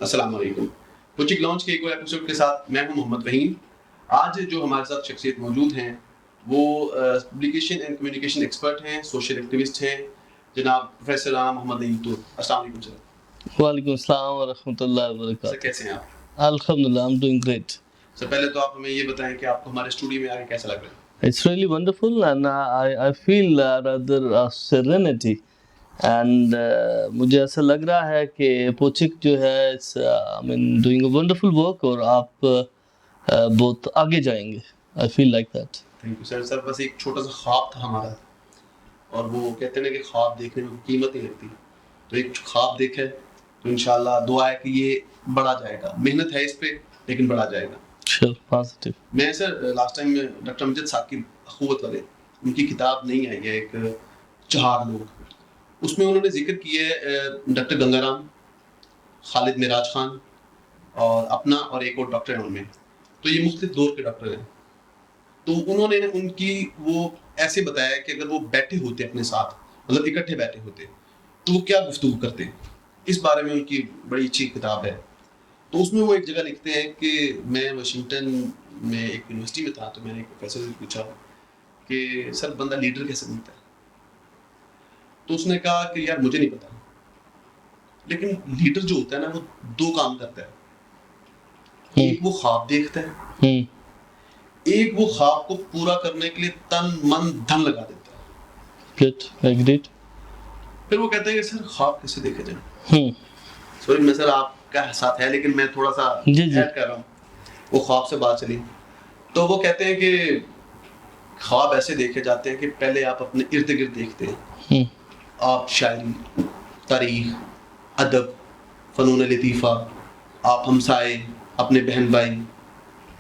السلام علیکم. Coaching launch کے ایک اور ایپیسوڈ کے ساتھ میں ہوں محمد وحیم. آج جو ہمارے ساتھ شخصیت موجود ہیں وہ پبلیکیشن اینڈ کمیونیکیشن ایکسپرٹ ہیں, سوشل ایکٹیوسٹ ہیں, جناب پروفیسر رام محمد نعیم طور. السلام علیکم سر. وعلیکم السلام ورحمۃ اللہ وبرکاتہ. سر کیسے ہیں آپ؟ الحمدللہ, I'm doing great. سر پہلے تو آپ ہمیں یہ بتائیں کہ آپ کو ہمارے اسٹوڈیو میں آ کے کیسا لگ رہا ہے؟ It's really wonderful and I feel rather serenity and مجھے ایسا لگ رہا ہے کہ پوچک جو ہے doing a wonderful work اور آپ بہت آگے جائیں گے. I feel like that. Thank you sir. Sir بس ایک چھوٹا سا خواب تھا ہمارا, اور وہ کہتے ہیں کہ خواب دیکھنے میں قیمت نہیں لگتی, تو ایک خواب دیکھا ہے تو انشاءاللہ دعا ہے کہ یہ بڑھا جائے گا. محنت ہے اس پہ لیکن بڑھا جائے گا. Sure, positive. میں سر لاسٹ ٹائم ڈاکٹر امجد صاحب کی اخوت والے, ان کی کتاب نہیں آئی ہے ایک چہار لوگ, اس میں انہوں نے ذکر کیا ہے ڈاکٹر گنگا رام, خالد معراج خان اور اپنا اور ایک اور ڈاکٹر ہیں ان میں, تو یہ مختلف دور کے ڈاکٹر ہیں. تو انہوں نے ان کی وہ ایسے بتایا کہ اگر وہ بیٹھے ہوتے اپنے ساتھ, مطلب اکٹھے بیٹھے ہوتے, تو وہ کیا گفتگو کرتے. اس بارے میں ان کی بڑی اچھی کتاب ہے. تو اس میں وہ ایک جگہ لکھتے ہیں کہ میں واشنگٹن میں ایک یونیورسٹی میں تھا, تو میں نے ایک پروفیسر سے پوچھا کہ سر بندہ لیڈر کیسے بنتا ہے, تو اس نے کہا کہ یار مجھے نہیں پتا, لیکن لیڈر جو ہوتا ہے نا وہ دو کام کرتا ہے. ایک وہ خواب دیکھتا ہے, ایک وہ خواب کو پورا کرنے کے لیے تن من دھن لگا دیتا ہے. Good, agreed. پھر وہ کہتے ہیں کہ سر خواب کیسے دیکھے جائیں. سوری میں سر آپ کا ساتھ ہے لیکن میں تھوڑا سا ایڈ کر رہا ہوں. وہ خواب سے بات چلی, تو وہ کہتے ہیں کہ خواب ایسے دیکھے جاتے ہیں کہ پہلے آپ اپنے ارد گرد دیکھتے ہیں, آپ شاعری, تاریخ, ادب, فنون لطیفہ, آپ ہمسائے, اپنے بہن بھائی,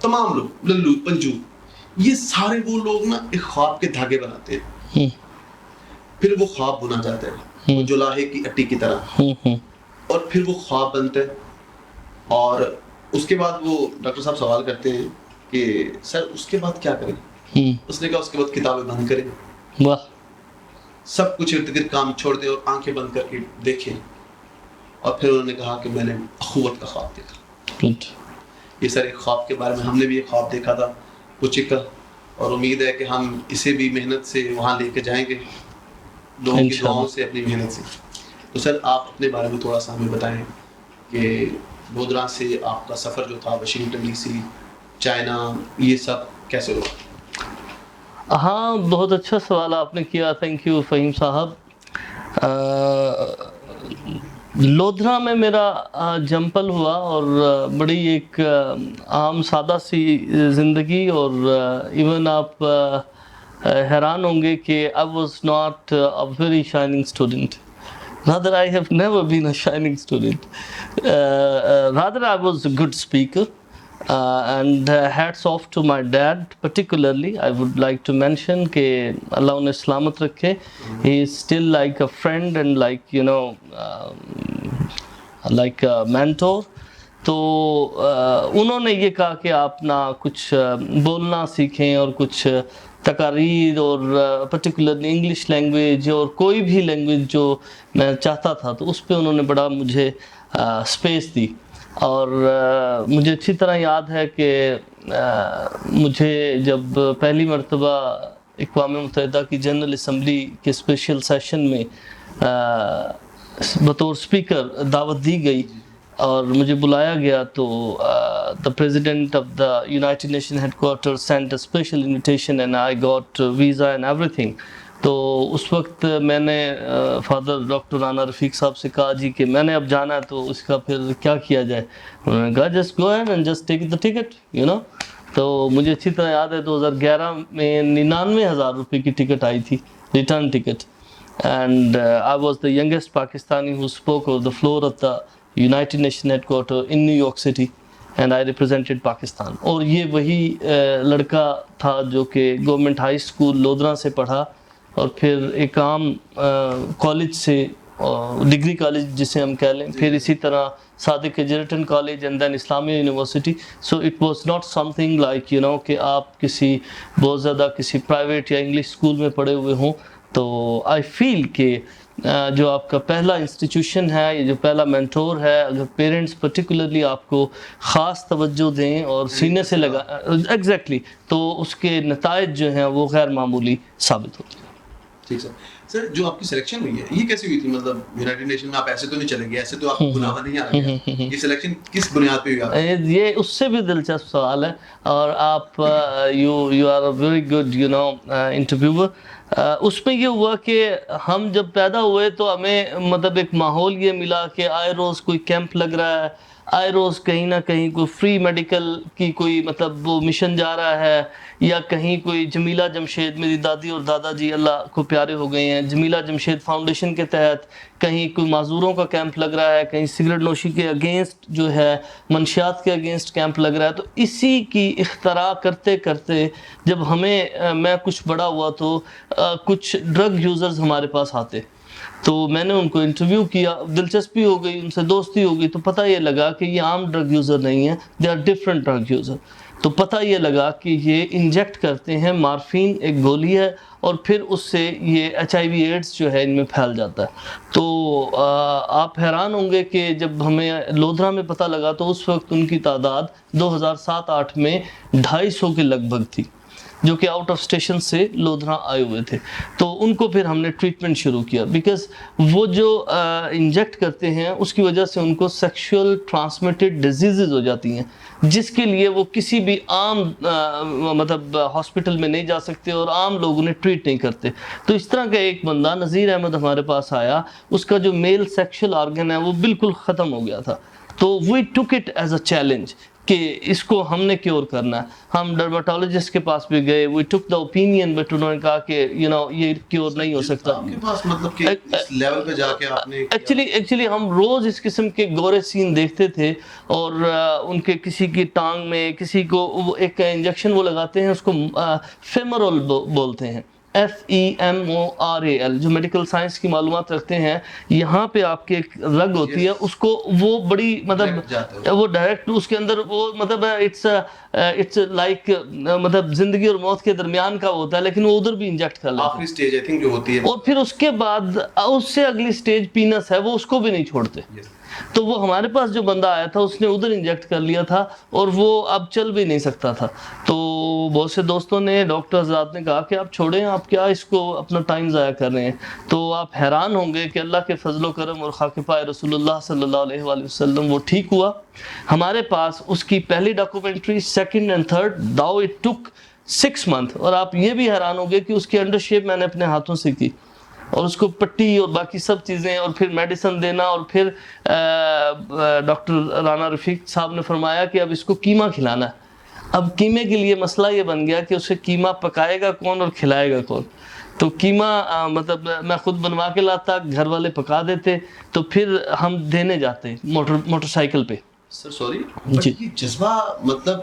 تمام لوگ, للو پنجو, یہ سارے وہ لوگ نا ایک خواب کے دھاگے بناتے ہیں. پھر وہ خواب بنا جاتا ہے جولاہے کی اٹی کی طرح, اور پھر وہ خواب بنتا ہے. اور اس کے بعد وہ ڈاکٹر صاحب سوال کرتے ہیں کہ سر اس کے بعد کیا کریں. اس نے کہا اس کے بعد کتابیں بند کریں, سب کچھ ارد گرد کام چھوڑ دیں اور آنکھیں بند کر کے دیکھیں. اور پھر انہوں نے کہا کہ میں نے اخوت کا خواب دیکھا. یہ سر ایک خواب کے بارے میں, ہم نے بھی ایک خواب دیکھا تھا کوچک کا, اور امید ہے کہ ہم اسے بھی محنت سے وہاں لے کے جائیں گے, لوگوں کی دعاؤں سے, اپنی محنت سے. تو سر آپ اپنے بارے میں تھوڑا سا ہمیں بتائیں کہ بودرا سے آپ کا سفر جو تھا واشنگٹن ڈی سی, چائنا, یہ سب کیسے ہوا؟ ہاں, بہت اچھا سوال آپ نے کیا, تھینک یو فہیم صاحب. لودھرا میں میرا جمپل ہوا, اور بڑی ایک عام سادہ سی زندگی, اور ایون آپ حیران ہوں گے کہ I was not a very shining student. Rather, I have never been a shining student. Rather, I was a good speaker. And hats off to my dad particularly. I would like to mention کہ اللہ انہیں سلامت رکھے. He is still like a friend and like like a mentor. تو انہوں نے یہ کہا کہ آپ نا کچھ بولنا سیکھیں, اور کچھ تقاریر, اور پرٹیکولرلی انگلش لینگویج اور کوئی بھی لینگویج جو میں چاہتا تھا, تو اس پہ انہوں نے بڑا مجھے اسپیس دی. اور مجھے اچھی طرح یاد ہے کہ مجھے جب پہلی مرتبہ اقوام متحدہ کی جنرل اسمبلی کے اسپیشل سیشن میں بطور اسپیکر دعوت دی گئی اور مجھے بلایا گیا, تو the president of the United Nations headquarters sent a special invitation and I got visa and everything. تو اس وقت میں نے فادر ڈاکٹر رانا رفیق صاحب سے کہا جی کہ میں نے اب جانا ہے, تو اس کا پھر کیا کیا جائے. انہوں نے کہا just go and just take the ticket, تو مجھے اچھی طرح یاد ہے 2011 میں 99,000 روپے کی ٹکٹ آئی تھی, return ticket. And I was the youngest Pakistani who spoke on the floor of the United Nation headquarter in New York City, and I represented Pakistan. اور یہ وہی لڑکا تھا جو کہ گورنمنٹ ہائی اسکول لودھرا سے پڑھا, اور پھر ایک عام کالج سے, ڈگری کالج جسے ہم کہہ لیں, پھر اسی طرح صادق ایجرٹن کالج اینڈ دین Islamia university. So it was not something like کہ آپ کسی بہت زیادہ کسی پرائیویٹ یا انگلش اسکول میں پڑھے ہوئے ہوں. تو آئی فیل کہ جو آپ کا پہلا انسٹیٹیوشن ہے، یہ جو پہلا مینٹور ہے، اگر پیرنٹس پرٹیکولرلی آپ کو خاص توجہ دیں اور سینے سے لگا ایگزیکٹلی تو اس کے نتائج جو ہیں وہ غیر معمولی ثابت ہوتے ہیں. ٹھیک سر، جو آپ کی سلیکشن ہوئی ہے یہ کیسے ہوئی تھی؟ مطلب یونائٹڈ نیشن میں آپ ایسے تو نہیں چلے گئے، ایسے تو آپ گناہ نہیں آ گیا، یہ سلیکشن کس بنیاد پہ ہوئی؟ یہ اس سے بھی دلچسپ سوال ہے، اور آپ you are a very good interviewer. اس میں یہ ہوا کہ ہم جب پیدا ہوئے تو ہمیں مطلب ایک ماحول یہ ملا کہ آئے روز کوئی کیمپ لگ رہا ہے، آئے روز کہیں نہ کہیں کوئی فری میڈیکل کی کوئی مطلب وہ مشن جا رہا ہے، یا کہیں کوئی جمیلہ جمشید، میری دادی اور دادا جی اللہ کو پیارے ہو گئے ہیں، جمیلہ جمشید فاؤنڈیشن کے تحت کہیں کوئی معذوروں کا کیمپ لگ رہا ہے، کہیں سگریٹ نوشی کے اگینسٹ جو ہے منشیات کے اگینسٹ کیمپ لگ رہا ہے. تو اسی کی اختراع کرتے کرتے جب میں کچھ بڑا ہوا تو کچھ ڈرگ یوزرز ہمارے پاس آتے، تو میں نے ان کو انٹرویو کیا، دلچسپی ہو گئی، ان سے دوستی ہو گئی، تو پتہ یہ لگا کہ یہ عام ڈرگ یوزر نہیں ہیں، they are different drug user. تو پتہ یہ لگا کہ یہ انجیکٹ کرتے ہیں مارفین، ایک گولی ہے، اور پھر اس سے یہ HIV ایڈز جو ہے ان میں پھیل جاتا ہے. تو آپ حیران ہوں گے کہ جب ہمیں لودھرا میں پتہ لگا تو اس وقت ان کی تعداد 2007-8 میں 250 کے لگ بھگ تھی، جو کہ آؤٹ آف اسٹیشن سے لودھرا آئے ہوئے تھے. تو ان کو پھر ہم نے ٹریٹمنٹ شروع کیا، بیکاز وہ جو انجیکٹ کرتے ہیں اس کی وجہ سے ان کو سیکشول ٹرانسمیٹڈ ڈیزیزز ہو جاتی ہیں، جس کے لیے وہ کسی بھی عام مطلب ہاسپٹل میں نہیں جا سکتے اور عام لوگ انہیں ٹریٹ نہیں کرتے. تو اس طرح کا ایک بندہ نذیر احمد ہمارے پاس آیا، اس کا جو میل سیکشل آرگن ہے وہ بالکل ختم ہو گیا تھا. تو we took it as a challenge کہ اس کو ہم نے کیور کرنا ہے. ہم ڈرماٹولوجسٹ کے پاس بھی گئے، وی ٹک دا اوپینین، بٹ انہوں نے کہا کہ یہ کیور نہیں ہو سکتا. آپ کے پاس مطلب کہ اس لیول پہ جا کے آپ نے ایکچولی ہم روز اس قسم کے گورے سین دیکھتے تھے، اور ان کے کسی کی ٹانگ میں، کسی کو ایک انجیکشن وہ لگاتے ہیں، اس کو فیمورل بولتے ہیں، FEMORAL، جو میڈیکل سائنس کی معلومات رکھتے ہیں. یہاں پہ آپ کی ایک رگ ہوتی ہے، اس کو وہ بڑی مطلب وہ ڈائریکٹ اس کے اندر وہ مطلب اٹس لائک مطلب زندگی اور موت کے درمیان کا ہوتا ہے، لیکن وہ ادھر بھی انجیکٹ کر لیتے ہیں. آخری سٹیج آئی تھنک جو ہوتی ہے، اور پھر اس کے بعد اس سے اگلی سٹیج پینس ہے، وہ اس کو بھی نہیں چھوڑتے. تو وہ ہمارے پاس جو بندہ آیا تھا اس نے ادھر انجیکٹ کر لیا تھا، اور وہ اب چل بھی نہیں سکتا تھا. تو بہت سے دوستوں نے، ڈاکٹر حضرات نے کہا کہ آپ چھوڑیں، آپ کیا اس کو اپنا ٹائم ضائع کر رہے ہیں. تو آپ حیران ہوں گے کہ اللہ کے فضل و کرم اور خاک پائے رسول اللہ صلی اللہ علیہ وآلہ وسلم وہ ٹھیک ہوا. ہمارے پاس اس کی پہلی documentary, second and third, though it took 6 months. اور آپ یہ بھی حیران ہوں گے کہ اس کی انڈر شیپ میں نے اپنے ہاتھوں سے کی، اور اس کو پٹی اور باقی سب چیزیں، اور پھر میڈیسن دینا. اور پھر ڈاکٹر رانا رفیق صاحب نے فرمایا کہ اب اس کو قیمہ کھلانا ہے. اب قیمے کے لیے مسئلہ یہ بن گیا کہ اسے قیمہ پکائے گا کون اور کھلائے گا کون. تو قیمہ مطلب میں خود بنوا کے لاتا، گھر والے پکا دیتے، تو پھر ہم دینے جاتے موٹر سائیکل پہ. سر سوری، یہ جذبہ مطلب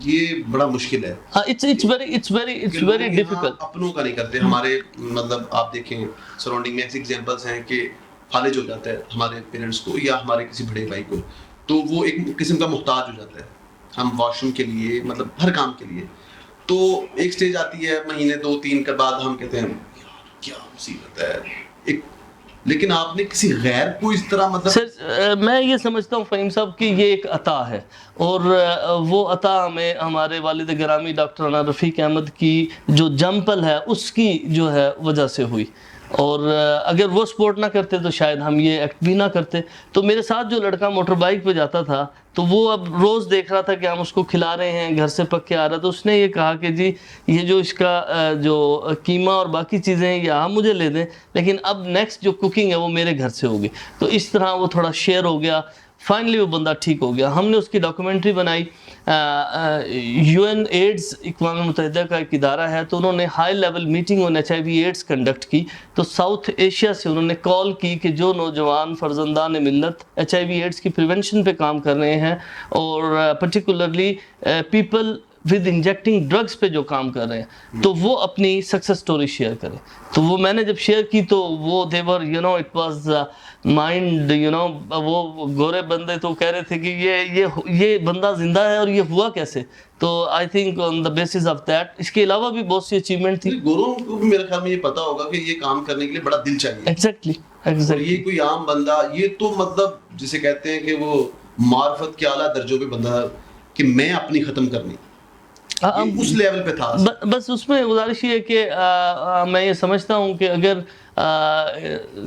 یہ بڑا مشکل ہے. It's very difficult. اپنوں کا نہیں کرتے. ہمارے مطلب آپ دیکھیں سراؤنڈنگ میں ایسے ایگزامپلس ہیں کہ فالج ہو جاتا ہے ہمارے پیرنٹس کو یا ہمارے کسی بڑے بھائی کو، تو وہ ایک قسم کا محتاج ہو جاتا ہے، ہم واش روم کے لیے، مطلب ہر کام کے لیے. تو ایک سٹیج آتی ہے مہینے 2-3 کے بعد ہم کہتے ہیں کیا مصیبت ہے ایک. لیکن آپ نے کسی غیر کو اس طرح مطلب سر میں یہ سمجھتا ہوں فہیم صاحب کہ یہ ایک عطا ہے، اور وہ عطا ہمیں ہمارے والد گرامی ڈاکٹر رانا رفیق احمد کی جو جمپل ہے اس کی جو ہے وجہ سے ہوئی. اور اگر وہ سپورٹ نہ کرتے تو شاید ہم یہ ایکٹ بھی نہ کرتے. تو میرے ساتھ جو لڑکا موٹر بائک پہ جاتا تھا تو وہ اب روز دیکھ رہا تھا کہ ہم اس کو کھلا رہے ہیں، گھر سے پک کے آ رہا. تو اس نے یہ کہا کہ جی یہ جو اس کا جو قیمہ اور باقی چیزیں ہیں یہ آپ مجھے لے دیں، لیکن اب نیکسٹ جو کوکنگ ہے وہ میرے گھر سے ہوگی. تو اس طرح وہ تھوڑا شیئر ہو گیا. فائنلی وہ بندہ ٹھیک ہو گیا. ہم نے اس کی ڈاکومنٹری بنائی. UN ایڈز اقوام متحدہ کا ایک ادارہ ہے، تو انہوں نے high level meeting on HIV AIDS conduct کی. تو ساؤتھ ایشیا سے انہوں نے کال کی کہ جو نوجوان فرزندان ملت HIV ایڈز کی پریونشن پہ کام کر رہے ہیں، اور پرٹیکولرلی پیپل ود انجیکٹنگ ڈرگس پہ جو کام کر رہے ہیں تو وہ اپنی سکسیس سٹوری شیئر کریں. تو وہ میں نے جب شیئر کی تو وہ دیور اٹ واز مائنڈ وہ گورے بندے تو کہہ رہے تھے کہ یہ بندہ زندہ ہے اور یہ ہوا کیسے. تو I think on the basis of that اس کے علاوہ بھی بہت سی اچیومنٹ تھی. گوروں کو بھی میرے خیال میں یہ پتا ہوگا کہ یہ کام کرنے کے لیے بڑا دل چاہیے. ایگزیکٹلی یہ کوئی عام بندہ, یہ تو مطلب جسے کہتے ہیں کہ وہ معرفت کے اعلیٰ درجوں پہ بندہ کہ میں اپنی ختم کرنی, اس لیول پہ تھا. بس اس میں گزارش یہ ہے کہ میں یہ سمجھتا ہوں کہ اگر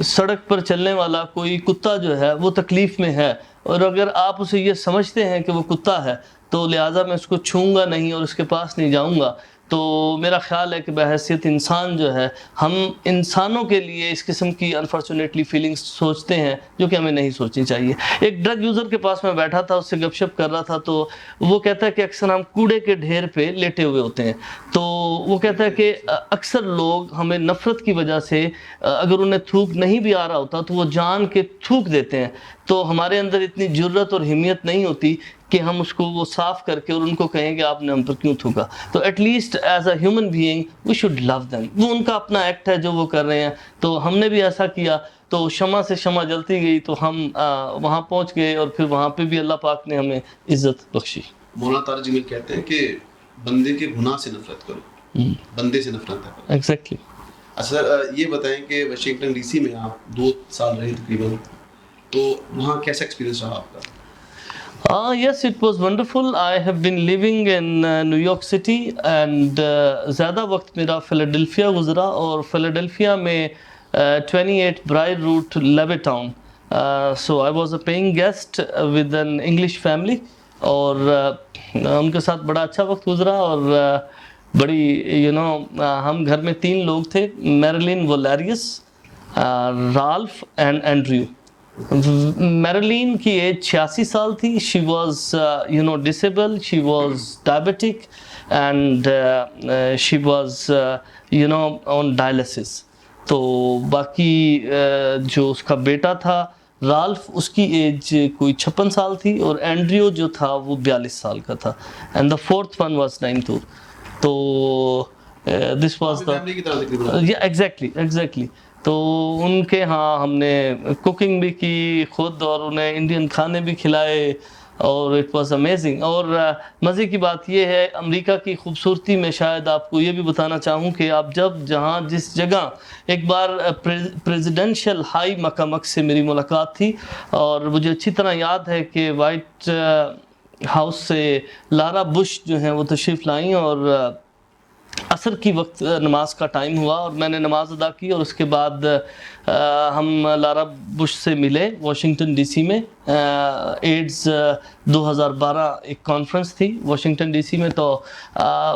سڑک پر چلنے والا کوئی کتا جو ہے وہ تکلیف میں ہے اور اگر آپ اسے یہ سمجھتے ہیں کہ وہ کتا ہے تو لہٰذا میں اس کو چھوؤں گا نہیں اور اس کے پاس نہیں جاؤں گا, تو میرا خیال ہے کہ بحیثیت انسان جو ہے ہم انسانوں کے لیے اس قسم کی انفارچونیٹلی فیلنگس سوچتے ہیں جو کہ ہمیں نہیں سوچنی چاہیے. ایک ڈرگ یوزر کے پاس میں بیٹھا تھا, اس سے گپ شپ کر رہا تھا, تو وہ کہتا ہے کہ اکثر ہم کوڑے کے ڈھیر پہ لیٹے ہوئے ہوتے ہیں. تو وہ کہتا ہے کہ اکثر لوگ ہمیں نفرت کی وجہ سے اگر انہیں تھوک نہیں بھی آ رہا ہوتا تو وہ جان کے تھوک دیتے ہیں, تو ہمارے اندر اتنی جرت اور ہمت نہیں ہوتی کہ ہم اس کو وہ صاف کر کے اور ان کو کہیں کہ آپ نے ہم پر کیوں تھوکا. تو at least as a human being we should love them. وہ ان کا اپنا ایکٹ ہے جو وہ کر رہے ہیں, تو ہم نے بھی ایسا کیا. تو شمع سے شمع جلتی گئی تو ہم وہاں پہنچ گئے اور پھر وہاں پہ بھی اللہ پاک نے ہمیں عزت بخشی. مولانا طارق جمیل کہتے ہیں کہ بندے کے گناہ سے نفرت کرو, بندے سے نفرت کرو. ایگزیکٹلی. اچھا یہ بتائیں کہ واشنگٹن ڈی سی میں آپ 2 سال رہے تقریباً, تو وہاں کیسا ایکسپیرینس رہا آپ کا؟ Yes, it was wonderful. I have been living in New York City and زیادہ وقت میرا فیلاڈیلفیا گزرا, اور فیلاڈیلفیا میں 28 Briar Route, Levittown. So I was a paying guest with an English family, اور ان کے ساتھ بڑا اچھا وقت گزرا. اور بڑی ہم گھر میں 3 لوگ تھے, میرلین, ولیریس, رالف اینڈ اینڈریو. میرلین کی ایج 86 سال تھی. She was disable, she was diabetic and she was on dialysis. تو باقی جو اس کا بیٹا تھا رالف, اس کی ایج کوئی 56 سال تھی, اور اینڈریو جو تھا وہ 42 سال کا تھا, and the 4th one was 92. تو دس واز دا ایگزیکٹلی. تو ان کے ہاں ہم نے کوکنگ بھی کی خود, اور انہیں انڈین کھانے بھی کھلائے, اور اٹ واز امیزنگ. اور مزے کی بات یہ ہے امریکہ کی خوبصورتی میں شاید آپ کو یہ بھی بتانا چاہوں کہ آپ جس جگہ ایک بار پریزیڈنشل ہائی مقامک سے میری ملاقات تھی, اور مجھے اچھی طرح یاد ہے کہ وائٹ ہاؤس سے لارا بش جو ہیں وہ تشریف لائیں, اور عصر کی وقت نماز کا ٹائم ہوا اور میں نے نماز ادا کی, اور اس کے بعد ہم لارا بش سے ملے واشنگٹن ڈی سی میں. ایڈز 2012 ایک کانفرنس تھی واشنگٹن ڈی سی میں. تو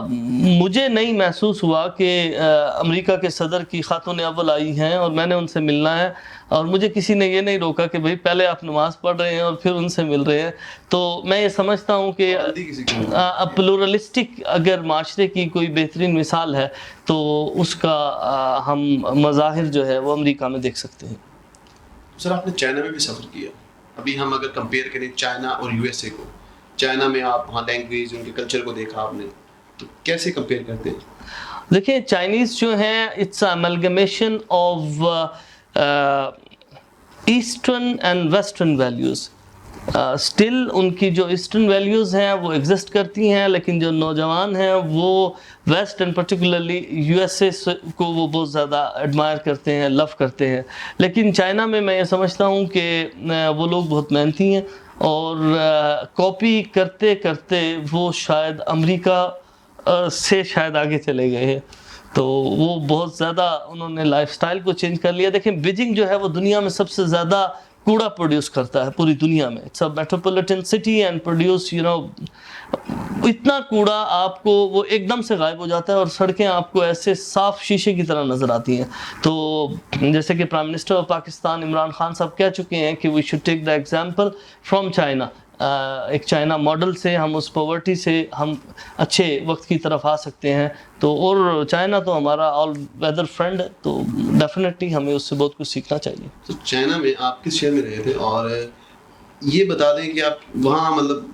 مجھے نہیں محسوس ہوا کہ امریکہ کے صدر کی خاتون اول آئی ہیں اور میں نے ان سے ملنا ہے, اور مجھے کسی نے یہ نہیں روکا کہ بھئی پہلے آپ نماز پڑھ رہے ہیں اور پھر ان سے مل رہے ہیں. تو میں یہ سمجھتا ہوں کہ پلورلسٹک اگر معاشرے کی کوئی بہترین مثال ہے تو اس کا ہم مظاہر جو ہے وہ امریکہ میں دیکھ سکتے ہیں. سر آپ نے چائنا میں بھی سفر کیا, ابھی ہم اگر کمپیئر کریں چائنا اور USA کو, چائنا میں آپ وہاں لینگویج ان کے کلچر کو دیکھا آپ نے, تو کیسے کمپیئر کرتے ہیں؟ دیکھیں چائنیز جو ہیں it's amalgamation of eastern and western values. Still ان کی جو ایسٹرن ویلیوز ہیں وہ ایگزسٹ کرتی ہیں, لیکن جو نوجوان ہیں وہ ویسٹ اینڈ پرٹیکولرلی USA کو وہ بہت زیادہ ایڈمائر کرتے ہیں, لو کرتے ہیں. لیکن چائنا میں یہ سمجھتا ہوں کہ وہ لوگ بہت محنتی ہیں, اور کاپی کرتے کرتے وہ شاید امریکہ سے شاید آگے چلے گئے ہیں. تو وہ بہت زیادہ انہوں نے لائف سٹائل کو چینج کر لیا. دیکھیں بیجنگ جو ہے وہ دنیا میں سب سے زیادہ کوڑا پروڈیوس کرتا ہے پوری دنیا میں. It's a metropolitan city and produce اتنا کوڑا آپ کو وہ ایک دم سے غائب ہو جاتا ہے, اور سڑکیں آپ کو ایسے صاف شیشے کی طرح نظر آتی ہیں. تو جیسے کہ prime minister of Pakistan Imran Khan sahab کہہ چکے ہیں کہ we should take the example from China. ایک چائنا ماڈل سے ہم اس پاورٹی سے ہم اچھے وقت کی طرف آ سکتے ہیں. تو اور چائنا تو ہمارا آل ویدر فرینڈ ہے, تو ڈیفینیٹلی ہمیں اس سے بہت کچھ سیکھنا چاہیے. تو چائنا میں آپ کس شہر میں رہے تھے, اور یہ بتا دیں کہ آپ وہاں مطلب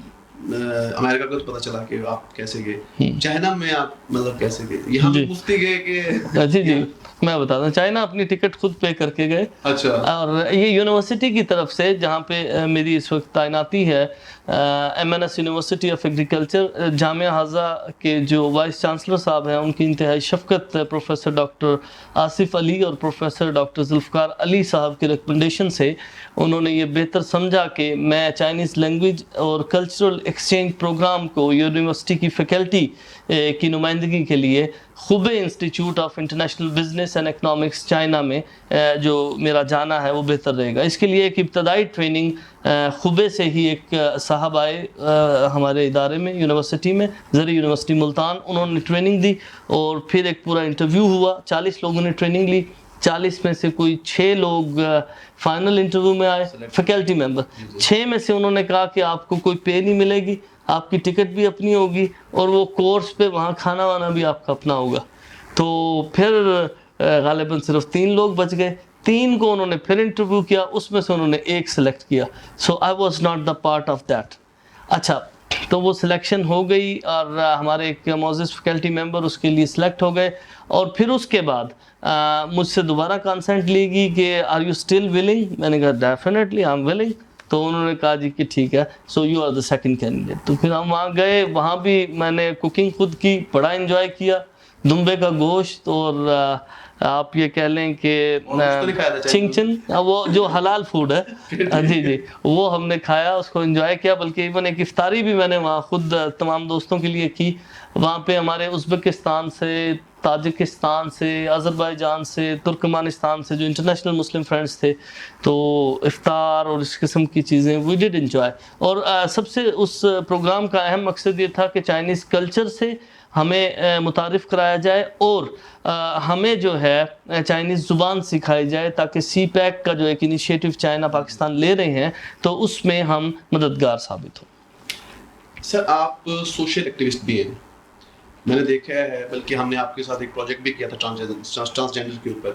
امریکہ کو تو پتہ چلا کہ آپ کیسے گئے, چائنا میں آپ مطلب کیسے گئے, یہاں بھی مفتی گئے کہ؟ جی میں بتا دوں, چائنا اپنی ٹکٹ خود پے کر کے گئے. اچھا. اور یہ یونیورسٹی کی طرف سے جہاں پہ میری اس وقت تعیناتی ہے, MNS یونیورسٹی آف ایگریکلچر, جامعہ ہاضہ کے جو وائس چانسلر صاحب ہیں ان کی انتہائی شفقت پروفیسر ڈاکٹر آصف علی اور پروفیسر ڈاکٹر ذوالفقار علی صاحب کے ریکمنڈیشن سے انہوں نے یہ بہتر سمجھا کہ میں چائنیز لینگویج اور کلچرل ایکسچینج پروگرام کو یونیورسٹی کی فیکلٹی کی نمائندگی کے لیے Hubei institute of international business and economics China میں جو میرا جانا ہے وہ بہتر رہے گا. اس کے لیے ایک ابتدائی ٹریننگ خوبے سے ہی ایک صاحب آئے ہمارے ادارے میں, یونیورسٹی میں, زرعی یونیورسٹی ملتان, انہوں نے ٹریننگ دی اور پھر ایک پورا انٹرویو ہوا. 40 لوگوں نے ٹریننگ لی, 40 میں سے کوئی 6 لوگ فائنل انٹرویو میں آئے, فیکلٹی ممبر. 6 میں سے انہوں نے کہا کہ آپ کو کوئی پے نہیں ملے گی, آپ کی ٹکٹ بھی اپنی ہوگی اور وہ کورس پہ وہاں کھانا وانا بھی آپ کا اپنا ہوگا. تو پھر غالباً صرف 3 لوگ بچ گئے. 3 کو انہوں نے پھر انٹرویو کیا, اس میں سے انہوں نے 1 سلیکٹ کیا. So I was not the part of that. اچھا, تو وہ سلیکشن ہو گئی اور ہمارے ایک معزز فیکلٹی ممبر اس کے لیے سلیکٹ ہو گئے. اور پھر اس کے بعد مجھ سے دوبارہ کنسنٹ لی گئی کہ آر یو اسٹل ولنگ. میں نے کہا ڈیفینیٹلی آئی ایم ولنگ. تو انہوں نے کہا جی کہ ٹھیک ہے, so you are the second candidate. تو پھر ہم وہاں گئے, وہاں بھی میں نے کوکنگ خود کی, بڑا انجوائے کیا. دمبے کا گوشت اور آپ یہ کہہ لیں کہ چنگ چن, وہ جو حلال فوڈ ہے, جی وہ ہم نے کھایا, اس کو انجوائے کیا. بلکہ ایون ایک افطاری بھی میں نے وہاں خود تمام دوستوں کے لیے کی. وہاں پہ ہمارے ازبکستان سے, تاجکستان سے, آذربائیجان سے, ترکمانستان سے جو انٹرنیشنل مسلم فرینڈس تھے, تو افطار اور اس قسم کی چیزیں وی ڈڈ انجوائے. اور سب سے اس پروگرام کا اہم مقصد یہ تھا کہ چائنیز کلچر سے ہمیں متعارف کرایا جائے اور ہمیں جو ہے چائنیز زبان سکھائی جائے, تاکہ سی پیک کا جو ایک انیشیٹو چائنا پاکستان لے رہے ہیں تو اس میں ہم مددگار ثابت ہوں. سر آپ سوشل ایکٹیوسٹ بھی ہیں, میں نے دیکھا ہے, بلکہ ہم نے آپ کے ساتھ ایک پروجیکٹ بھی کیا تھا ٹرانسجینڈر کے اوپر.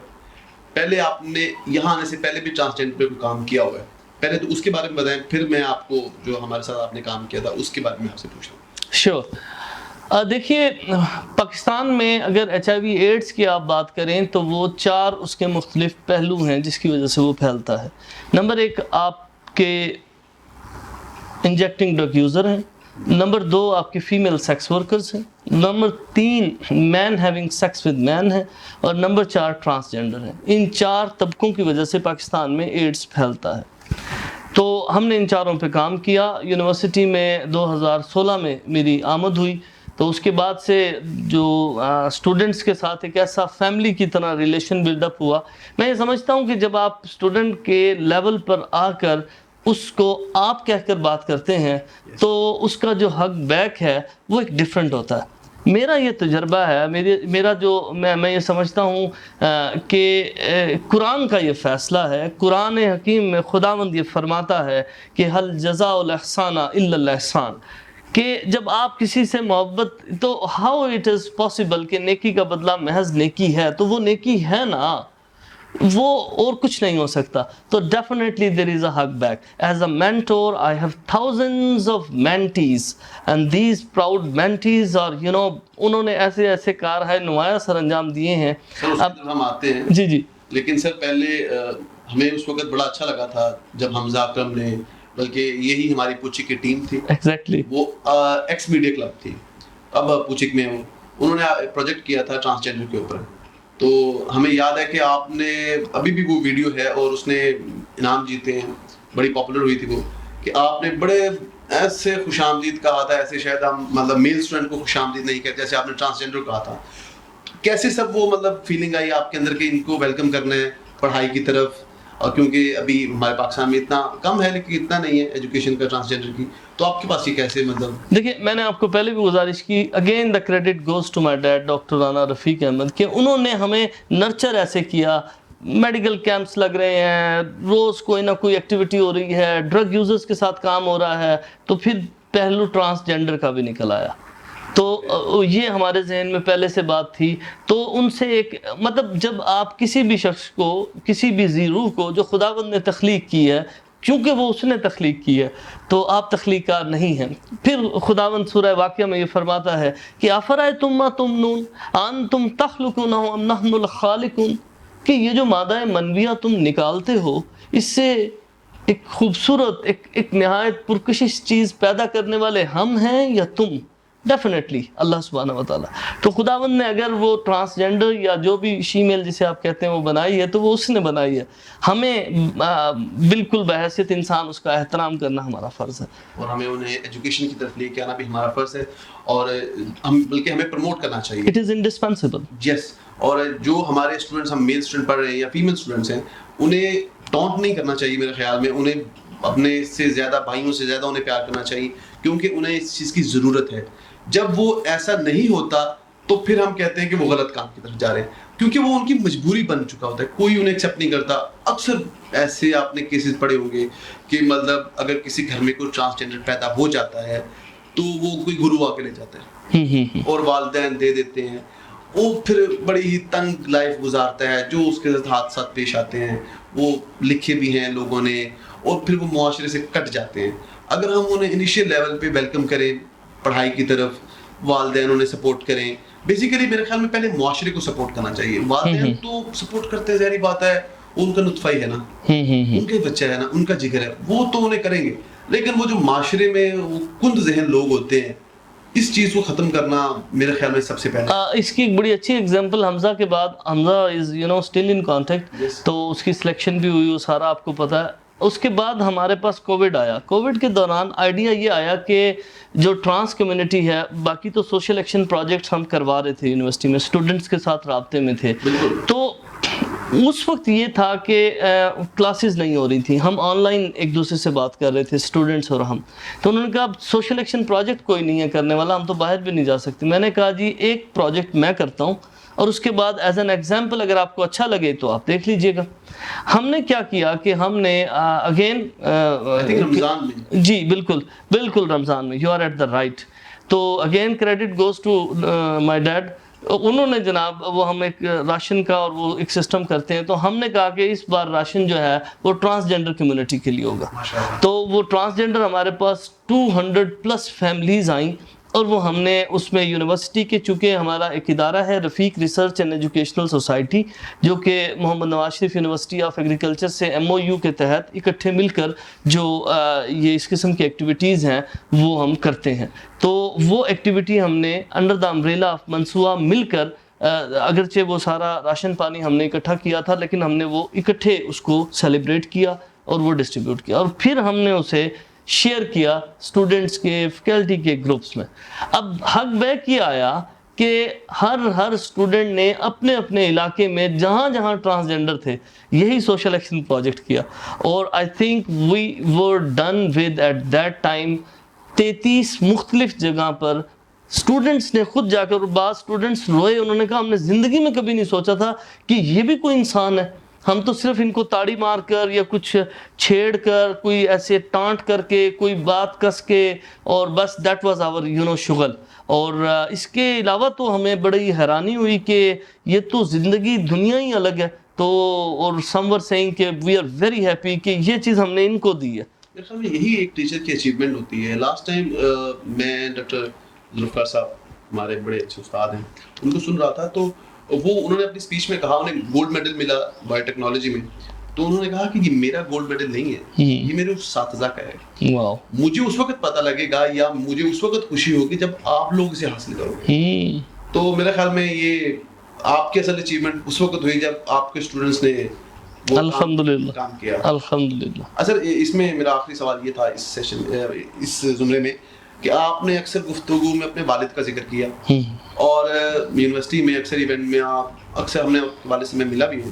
پہلے آپ نے یہاں آنے سے پہلے بھی ٹرانسجینڈر پہ کام کیا ہوا ہے, پہلے تو اس کے بارے میں بتائیں, پھر میں آپ کو جو ہمارے ساتھ آپ نے کام کیا تھا اس کے بارے میں آپ سے پوچھ رہا ہوں. شیور. دیکھیے, پاکستان میں اگر HIV ایڈز کی آپ بات کریں تو وہ 4 اس کے مختلف پہلو ہیں جس کی وجہ سے وہ پھیلتا ہے. نمبر 1, آپ کے انجیکٹنگ ڈرگ یوزر ہیں. نمبر 2, آپ کے فیمیل سیکس ورکرز ہیں. Number 3, men having sex with men ہے. اور نمبر 4, ٹرانسجینڈر ہیں. ان 4 طبقوں کی وجہ سے پاکستان میں ایڈز پھیلتا ہے. تو ہم نے ان 4 پہ کام کیا. یونیورسٹی میں 2016 میں میری آمد ہوئی, تو اس کے بعد سے جو اسٹوڈنٹس کے ساتھ ایک ایسا فیملی کی طرح ریلیشن بلڈ اپ ہوا. میں یہ سمجھتا ہوں کہ جب آپ اسٹوڈنٹ کے لیول پر آ کر اس کو آپ کہہ کر بات کرتے ہیں تو اس کا جو حق بیک ہے وہ ایک ڈیفرنٹ ہوتا ہے. میرا یہ تجربہ ہے, میرا جو میں یہ سمجھتا ہوں کہ قرآن کا یہ فیصلہ ہے. قرآن حکیم میں خداوند یہ فرماتا ہے کہ هل جزاء الاحسان الا الاحسان, کہ جب آپ کسی سے محبت, تو ہاؤ اٹ از پاسبل کہ نیکی کا بدلہ محض نیکی ہے, تو وہ نیکی ہے نا, وہ اور کچھ نہیں ہو سکتا. تو ڈیفینیٹلی دیر از اے حق بیک. As a mentor I have thousands of mentees and these proud mentees اور انہوں نے ایسے ایسے کارہائے نمایاں سر انجام دیے ہیں. اب ہم آتے ہیں جی لیکن سر پہلے ہمیں اس وقت بڑا اچھا لگا تھا جب حمزہ اکرم نے, بلکہ یہی ہماری پوچھک کی ٹیم تھی, ایگزیکٹلی وہ ایکس میڈیا کلب تھی, اب پوچھک میں انہوں نے پروجیکٹ کیا تھا ٹرانسجینڈر کے اوپر. تو ہمیں یاد ہے کہ آپ نے, ابھی بھی وہ ویڈیو ہے اور اس نے انعام جیتے ہیں, بڑی پاپولر ہوئی تھی وہ, کہ آپ نے بڑے ایسے خوش آمدید کہا تھا, ایسے شاید ہم مطلب میل اسٹوڈنٹ کو خوش آمدید نہیں کہتے, جیسے آپ نے ٹرانسجینڈر کہا تھا. کیسے سب وہ مطلب فیلنگ آئی آپ کے اندر کہ ان کو ویلکم کرنا ہے پڑھائی کی طرف, اور کیونکہ ابھی ہمارے پاکستان میں اتنا کم ہے لیکن اتنا نہیں ہے ایجوکیشن کا ٹرانسجینڈر کی, تو آپ کے پاس یہ کیسے مطلب؟ دیکھیے, میں نے آپ کو پہلے بھی گزارش کی, again the credit goes to my dad doctor Rana Rafiq Ahmad, کہ انہوں نے ہمیں نرچر ایسے کیا. میڈیکل کیمپس لگ رہے ہیں, روز کوئی نہ کوئی ایکٹیویٹی ہو رہی ہے, ڈرگ یوزرز کے ساتھ کام ہو رہا ہے, تو پھر پہلو ٹرانسجینڈر کا بھی نکل آیا. تو یہ ہمارے ذہن میں پہلے سے بات تھی. تو ان سے ایک مطلب, جب آپ کسی بھی شخص کو, کسی بھی ذی روح کو جو خداوند نے تخلیق کی ہے, کیونکہ وہ اس نے تخلیق کی ہے، تو آپ تخلیق کار نہیں ہیں۔ پھر خداوند سورہ واقعہ میں یہ فرماتا ہے کہ افرأیتم ما تمنون انتم تخلقونہ ام نحن الخالقون، کہ یہ جو مادہ منویہ تم نکالتے ہو، اس سے ایک خوبصورت ایک نہایت پرکشش چیز پیدا کرنے والے ہم ہیں یا تم؟ ڈیفینیٹلی اللہ سبحانہ و تعالیٰ۔ تو خداوند نے اگر وہ ٹرانسجینڈر یا جو بھی شیمیل جسے آپ کہتے ہیں وہ بنائی ہے تو وہ اس نے بنائی ہے، ہمیں بالکل بحیثیت انسان اس کا احترام کرنا ہمارا فرض ہے، اور ہمیں انہیں ایجوکیشن کی طرف لے کے آنا بھی ہمارا فرض ہے، اور بلکہ ہمیں پروموٹ کرنا چاہیے۔ It is indispensable. یس، اور جو ہمارے اسٹوڈنٹس، ہم میل اسٹوڈنٹ پڑھ رہے ہیں یا فیمیل اسٹوڈنٹس ہیں، انہیں ٹونٹ نہیں کرنا چاہیے میرے خیال میں، انہیں اپنے سے زیادہ، بھائیوں سے زیادہ انہیں پیار کرنا چاہیے، کیونکہ انہیں اس چیز کی ضرورت ہے۔ جب وہ ایسا نہیں ہوتا تو پھر ہم کہتے ہیں کہ وہ غلط کام کی طرف جا رہے ہیں، کیونکہ وہ ان کی مجبوری بن چکا ہوتا ہے، کوئی انہیں ایکسیپٹ نہیں کرتا۔ اکثر ایسے آپ نے کیسز پڑھے ہوں گے کہ مطلب اگر کسی گھر میں کوئی ٹرانسجینڈر پیدا ہو جاتا ہے تو وہ کوئی گرو آ کے لے جاتا ہے اور والدین دے دیتے ہیں، وہ پھر بڑی ہی تنگ لائف گزارتا ہے، جو اس کے ساتھ حادثات پیش آتے ہیں وہ لکھے بھی ہیں لوگوں نے، اور پھر وہ معاشرے سے کٹ جاتے ہیں۔ اگر ہم انہیں انیشیل لیول پہ ویلکم کریں پڑھائی کی طرف، والدین انہیں سپورٹ کریں، بیسیکلی میرے خیال میں پہلے معاشرے کو سپورٹ کرنا چاہیے۔ والدین تو سپورٹ کرتے ہیں، ظاہری بات ہے، ان کا نطفہ ہی ہے نا، ان کا بچہ ہے نا، ان کا جگر ہے، وہ تو انہیں کریں گے، لیکن وہ جو معاشرے میں وہ کند ذہن لوگ ہوتے ہیں، اس چیز کو ختم کرنا میرے خیال میں سب سے پہلے۔ اس کی ایک بڑی اچھی اگزامپل حمزہ کے بعد، حمزہ از اسٹل ان کانٹیکٹ، تو اس کی سلیکشن بھی ہوئی، وہ سارا آپ کو پتہ ہے۔ اس کے بعد ہمارے پاس کووڈ آیا، کووڈ کے دوران آئیڈیا یہ آیا کہ جو ٹرانس کمیونٹی ہے، باقی تو سوشل ایکشن پروجیکٹس ہم کروا رہے تھے یونیورسٹی میں، اسٹوڈنٹس کے ساتھ رابطے میں تھے، تو اس وقت یہ تھا کہ کلاسز نہیں ہو رہی تھیں، ہم آن لائن ایک دوسرے سے بات کر رہے تھے اسٹوڈنٹس اور ہم، تو انہوں نے کہا اب سوشل ایکشن پروجیکٹ کوئی نہیں ہے کرنے والا، ہم تو باہر بھی نہیں جا سکتے۔ میں نے کہا جی ایک پروجیکٹ میں کرتا ہوں، اور اس کے بعد ایز این ایگزامپل اگر آپ کو اچھا لگے تو آپ دیکھ لیجئے گا۔ ہم نے کیا کیا کہ ہم نے اگین رمضان میں، جی بالکل رمضان میں، you are at the right, تو again credit goes to my dad, انہوں نے جناب وہ ہم ایک راشن کا اور وہ ایک سسٹم کرتے ہیں، تو ہم نے کہا کہ اس بار راشن جو ہے وہ ٹرانسجینڈر کمیونٹی کے لیے ہوگا، تو وہ ٹرانسجینڈر ہمارے پاس 200+ فیملیز آئیں، اور وہ ہم نے اس میں یونیورسٹی کے، چونکہ ہمارا ایک ادارہ ہے رفیق ریسرچ اینڈ ایجوکیشنل سوسائٹی، جو کہ محمد Nawaz Sharif university of agriculture سے MOU کے تحت اکٹھے مل کر جو یہ اس قسم کی ایکٹیویٹیز ہیں وہ ہم کرتے ہیں، تو وہ ایکٹیویٹی ہم نے انڈر دا امبریلا آف منصوبہ مل کر، اگرچہ وہ سارا راشن پانی ہم نے اکٹھا کیا تھا، لیکن ہم نے وہ اکٹھے اس کو سیلیبریٹ کیا اور وہ ڈسٹریبیوٹ کیا، اور پھر ہم نے اسے شیئر کیا اسٹوڈنٹس کے، فیکلٹی کے گروپس میں۔ اب حق بیک یہ آیا کہ ہر اسٹوڈنٹ نے اپنے اپنے علاقے میں جہاں جہاں ٹرانسجینڈر تھے یہی سوشل ایکشن پروجیکٹ کیا، اور I think we were done with at that time 33 مختلف جگہ پر اسٹوڈنٹس نے خود جا کر، بعض اسٹوڈنٹس روئے، انہوں نے کہا ہم نے زندگی میں کبھی نہیں سوچا تھا کہ یہ بھی کوئی انسان ہے، ہم تو صرف ان کو تاڑی مار کر یا کچھ چھیڑ کر، کوئی ایسے ٹانٹ کر کے، کوئی بات کس کے، اور بس دیٹ واز آور شغل۔ اور اس کے علاوہ تو ہمیں بڑی حیرانی ہوئی کہ یہ تو زندگی دنیا ہی الگ ہے، تو اور سم ور سیئنگ کہ وی آر ویری ہیپی کہ یہ چیز ہم نے ان کو دی ہے۔ میرے خیال میں یہی ایک ٹیچر کی اچیومنٹ ہوتی ہے۔ لاسٹ ٹائم میں ڈاکٹر ذوالفقار صاحب ہمارے بڑے اچھے استاد ہیں، ان کو سن رہا تھا، تو وہ انہوں نے اپنی اسپیچ میں کہا، انہیں گولڈ میڈل ملا بایو ٹیکنالوجی میں، تو انہوں نے کہا کہ یہ میرا گولڈ میڈل نہیں ہے، یہ میرے اساتذہ کا ہے، مجھے اس وقت پتہ لگے گا یا مجھے اس وقت خوشی ہوگی جب آپ لوگ اسے حاصل کرو گے۔ تو میرے خیال میں یہ آپ کی اصل اچیومنٹ اس وقت ہوئی جب آپ کے اسٹوڈنٹس نے الحمدللہ کام کیا۔ الحمدللہ۔ اچھا، اس میں میرا آخری سوال یہ تھا اس سیشن، اس زمرے میں، کہ آپ نے اکثر گفتگو میں اپنے والد کا ذکر کیا، اور یونیورسٹی میں اکثر ایونٹ میں آپ اکثر، ہم نے والد سے میں ملا بھی ہوں،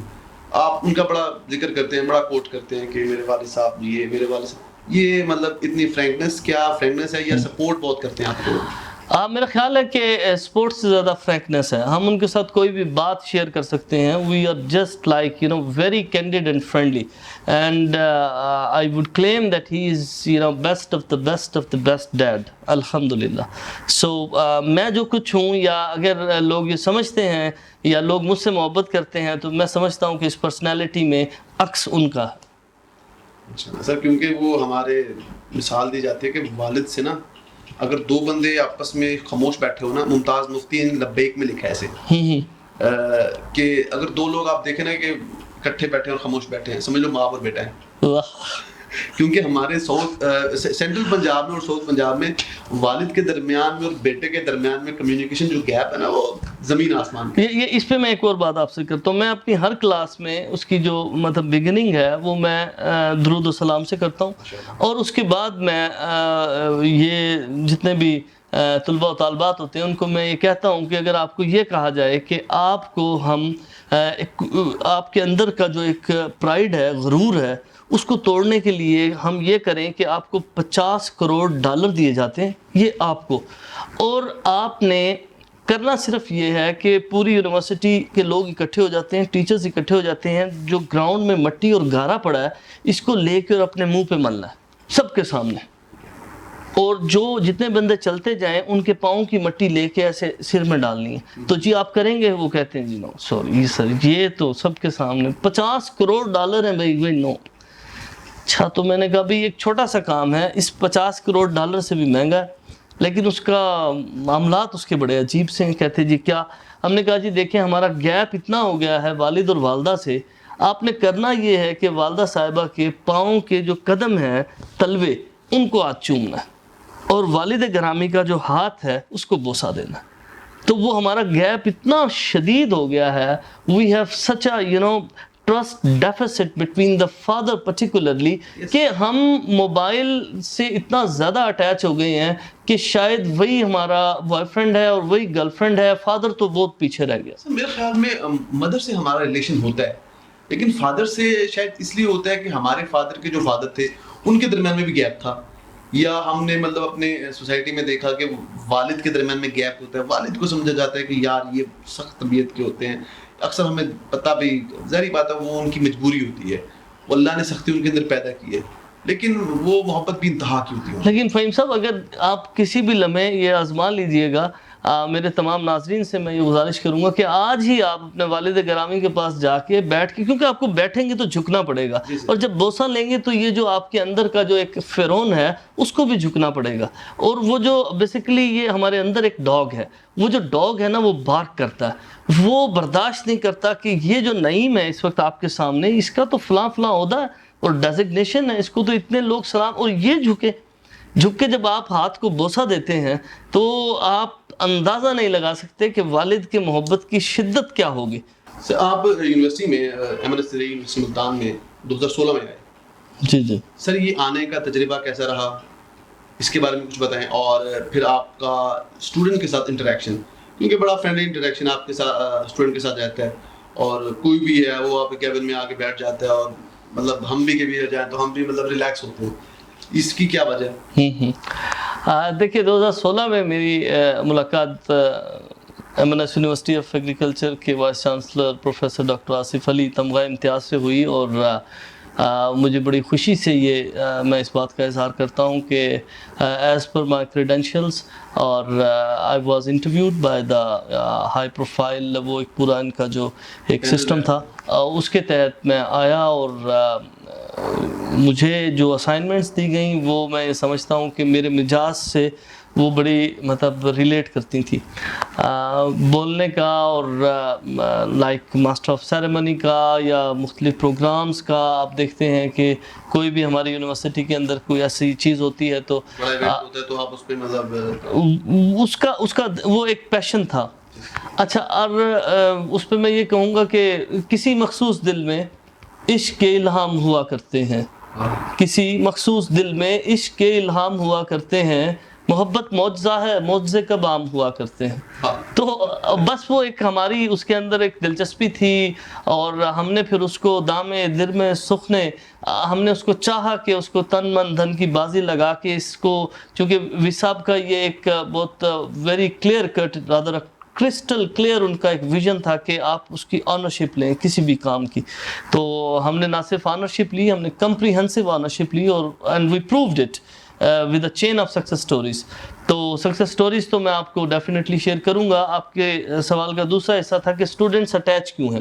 آپ ان کا بڑا ذکر کرتے ہیں، بڑا کوٹ کرتے ہیں کہ میرے والد صاحب یہ، میرے والد صاحب یہ، مطلب اتنی فرینکنس، کیا فرینکنس ہے یا سپورٹ بہت کرتے ہیں آپ کو؟ میرا خیال ہے کہ اسپورٹس سے زیادہ فرینکنس ہے، ہم ان کے ساتھ کوئی بھی بات شیئر کر سکتے ہیں، we are just like very candid and friendly, and I would claim that he is best of the best of the best dad, الحمدللہ۔ سو میں جو کچھ ہوں، یا اگر لوگ یہ سمجھتے ہیں یا لوگ مجھ سے محبت کرتے ہیں، تو میں سمجھتا ہوں کہ اس پرسنالٹی میں عکس ان کا ہے۔ سر کیونکہ وہ ہمارے مثال دی جاتی ہے کہ والد سے نا اگر دو بندے آپس میں خاموش بیٹھے ہو نا، ممتاز مفتی لبیک میں لکھا ہے ایسے کہ اگر دو لوگ آپ دیکھیں نا کہ اکٹھے بیٹھے اور خاموش بیٹھے ہیں، سمجھ لو ماں اور بیٹا ہے. کیونکہ ہمارے سینٹرل پنجاب میں اور ساؤتھ پنجاب میں والد کے درمیان میں اور بیٹے کے درمیان میں کمیونیکیشن جو گیپ ہے نا وہ زمین آسمان. یہ اس پہ میں ایک اور بات آپ سے کرتا ہوں. میں اپنی ہر کلاس میں اس کی جو مطلب بگننگ ہے وہ میں درود و سلام سے کرتا ہوں، اور اس کے بعد میں یہ جتنے بھی طلباء و طالبات ہوتے ہیں ان کو میں یہ کہتا ہوں کہ اگر آپ کو یہ کہا جائے کہ آپ کو ہم آپ کے اندر کا جو ایک پرائیڈ ہے، غرور ہے، اس کو توڑنے کے لیے ہم یہ کریں کہ آپ کو $50 کروڑ دیے جاتے ہیں، یہ آپ کو، اور آپ نے کرنا صرف یہ ہے کہ پوری یونیورسٹی کے لوگ اکٹھے ہو جاتے ہیں، ٹیچرز اکٹھے ہو جاتے ہیں، جو گراؤنڈ میں مٹی اور گارا پڑا ہے اس کو لے کے اور اپنے منہ پہ ملنا ہے سب کے سامنے، اور جو جتنے بندے چلتے جائیں ان کے پاؤں کی مٹی لے کے ایسے سر میں ڈالنی ہے. تو جی آپ کریں گے؟ وہ کہتے ہیں جی نو سوری سر، یہ تو سب کے سامنے $50 کروڑ ہیں بھائی نو. اچھا تو میں نے کہا بھائی ایک چھوٹا سا کام ہے، اس $50 کروڑ سے بھی مہنگا ہے، لیکن اس کا معاملات اس کے بڑے عجیب سے ہیں. کہتے جی کیا؟ ہم نے کہا جی دیکھیں ہمارا گیپ اتنا ہو گیا ہے والد اور والدہ سے، آپ نے کرنا یہ ہے کہ والدہ صاحبہ کے پاؤں کے جو قدم ہیں تلوے ان کو ہاتھ چومنا ہے، اور والد گرامی کا جو ہاتھ ہے اس کو بوسہ دینا. تو وہ ہمارا گیپ اتنا شدید ہو گیا ہے. We have such a trust deficit between the father particularly کہ ہم موبائل سے اتنا زیادہ اٹیچ ہو گئے ہیں کہ شاید وہی ہمارا بوائے فرینڈ ہے اور وہی گرل فرینڈ ہے. فادر تو بہت پیچھے رہ گیا. میرے خیال میں مدر سے ہمارا ریلیشن ہوتا ہے، لیکن فادر سے شاید اس لیے ہوتا ہے کہ ہمارے فادر کے جو فادر تھے ان کے درمیان میں بھی گیپ تھا، یا ہم نے مطلب اپنے سوسائٹی میں دیکھا کہ والد کے درمیان میں گیپ ہوتا ہے. والد کو سمجھا جاتا ہے کہ یار یہ سخت طبیعت کے ہوتے ہیں، اکثر ہمیں پتہ بھی ظاہری بات ہے وہ ان کی مجبوری ہوتی ہے، وہ اللہ نے سختی ان کے اندر پیدا کی ہے، لیکن وہ محبت بھی انتہا کی ہوتی ہے. لیکن فہیم صاحب اگر آپ کسی بھی لمحے یہ آزما لیجئے گا، میرے تمام ناظرین سے میں یہ گزارش کروں گا کہ آج ہی آپ اپنے والد گرامی کے پاس جا کے بیٹھ کے، کیونکہ آپ کو بیٹھیں گے تو جھکنا پڑے گا، اور جب بوسہ لیں گے تو یہ جو آپ کے اندر کا جو ایک فرعون ہے اس کو بھی جھکنا پڑے گا. اور وہ جو بیسیکلی یہ ہمارے اندر ایک ڈاگ ہے، وہ جو ڈاگ ہے نا وہ بارک کرتا ہے، وہ برداشت نہیں کرتا کہ یہ جو نعیم ہے اس وقت آپ کے سامنے، اس کا تو فلاں فلاں عہدہ ہے اور ڈیزگنیشن ہے، اس کو تو اتنے لوگ سلام، اور یہ جھک کے جب آپ ہاتھ کو بوسہ دیتے ہیں تو آپ اندازہ نہیں لگا سکتے کہ والد کی محبت کی شدت کیا ہوگی. سر آپ یونیورسٹی میں یونیورسٹی ملتان میں 2016 میں آئے. جی سر یہ آنے کا تجربہ کیسا رہا، اس کے بارے میں کچھ بتائیں. اور پھر آپ کا اسٹوڈنٹ کے ساتھ انٹریکشن، کیونکہ بڑا فرینڈلی انٹریکشن آپ کے ساتھ اسٹوڈنٹ کے ساتھ رہتا ہے، اور کوئی بھی ہے وہ آپ کے کیبن میں آ کے بیٹھ جاتا ہے، اور مطلب ہم بھی کبھی جائیں تو ہم بھی مطلب ریلیکس ہوتے ہیں. اس کی کیا وجہ ہے؟ دیکھیے 2016 میں میری ملاقات M.N.S یونیورسٹی آف ایگریکلچر کے vice chancellor professor doctor Asif Ali Tamgha Imtiaz سے ہوئی، اور مجھے بڑی خوشی سے یہ میں اس بات کا اظہار کرتا ہوں کہ ایز پر مائی کریڈینشیلز اور I was interviewed by the high profile, وہ ایک پورا ان کا جو ایک سسٹم تھا اس کے تحت میں آیا، اور مجھے جو اسائنمنٹس دی گئیں وہ میں سمجھتا ہوں کہ میرے مزاج سے وہ بڑی مطلب ریلیٹ کرتی تھی. بولنے کا اور لائک ماسٹر آف سیریمنی کا یا مختلف پروگرامز کا، آپ دیکھتے ہیں کہ کوئی بھی ہماری یونیورسٹی کے اندر کوئی ایسی چیز ہوتی ہے تو آپ اس پہ مطلب اس کا وہ ایک پیشن تھا. اچھا، اور اس پہ میں یہ کہوں گا کہ کسی مخصوص دل میں عشق کے الہام ہوا کرتے ہیں، کسی مخصوص دل میں عشق کے الہام ہوا کرتے ہیں، محبت معجزہ ہے، معجزے کب عام ہوا کرتے ہیں. تو بس وہ ایک ہماری اس کے اندر ایک دلچسپی تھی، اور ہم نے پھر اس کو دامے دل میں سخنے، ہم نے اس کو چاہا کہ اس کو تن من دھن کی بازی لگا کے اس کو، چونکہ وصاب کا یہ ایک بہت very clear cut, rather crystal clear ان کا ایک ویژن تھا کہ آپ اس کی آنرشپ لیں کسی بھی کام کی. تو ہم نے نہ صرف آنرشپ لی، ہم نے کمپریہنسو آنرشپ لی، اور and we proved it with a chain of success stories. تو سکسیس سٹوریز تو میں آپ کو ڈیفینیٹلی شیئر کروں گا. آپ کے سوال کا دوسرا حصہ تھا کہ اسٹوڈنٹس اٹیچ کیوں ہیں.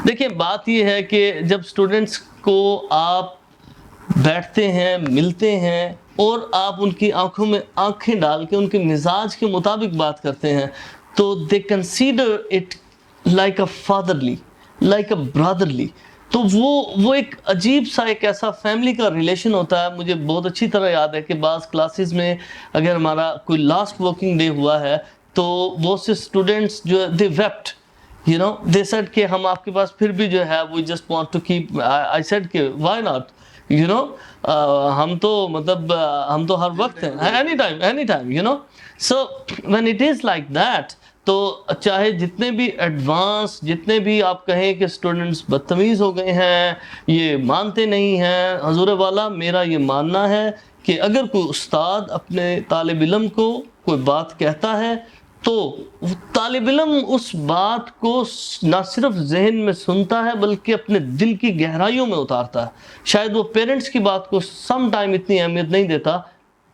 دیکھیں بات یہ ہے کہ جب اسٹوڈنٹس کو آپ بیٹھتے ہیں, ملتے ہیں, اور آپ ان کی آنکھوں میں آنکھیں ڈال کے ان کے مزاج کے مطابق بات کرتے ہیں, تو they consider it like a fatherly, like a brotherly. تو وہ ایک عجیب سا ایک ایسا فیملی کا ریلیشن ہوتا ہے. مجھے بہت اچھی طرح یاد ہے کہ بعض کلاسز میں اگر ہمارا کوئی لاسٹ ورکنگ ڈے ہوا ہے تو وہ سے اسٹوڈنٹس جو they wept, you know, they said کہ ہم آپ کے پاس پھر بھی جو ہے we just want to keep, I said کہ why not, you know, ہم تو مطلب ہم تو ہر وقت ہیں, any time, you know. So when it is like that, تو چاہے جتنے بھی ایڈوانس, جتنے بھی آپ کہیں کہ اسٹوڈنٹس بدتمیز ہو گئے ہیں, یہ مانتے نہیں ہیں, حضور والا میرا یہ ماننا ہے کہ اگر کوئی استاد اپنے طالب علم کو کوئی بات کہتا ہے تو طالب علم اس بات کو نہ صرف ذہن میں سنتا ہے بلکہ اپنے دل کی گہرائیوں میں اتارتا ہے. شاید وہ پیرنٹس کی بات کو سم ٹائم اتنی اہمیت نہیں دیتا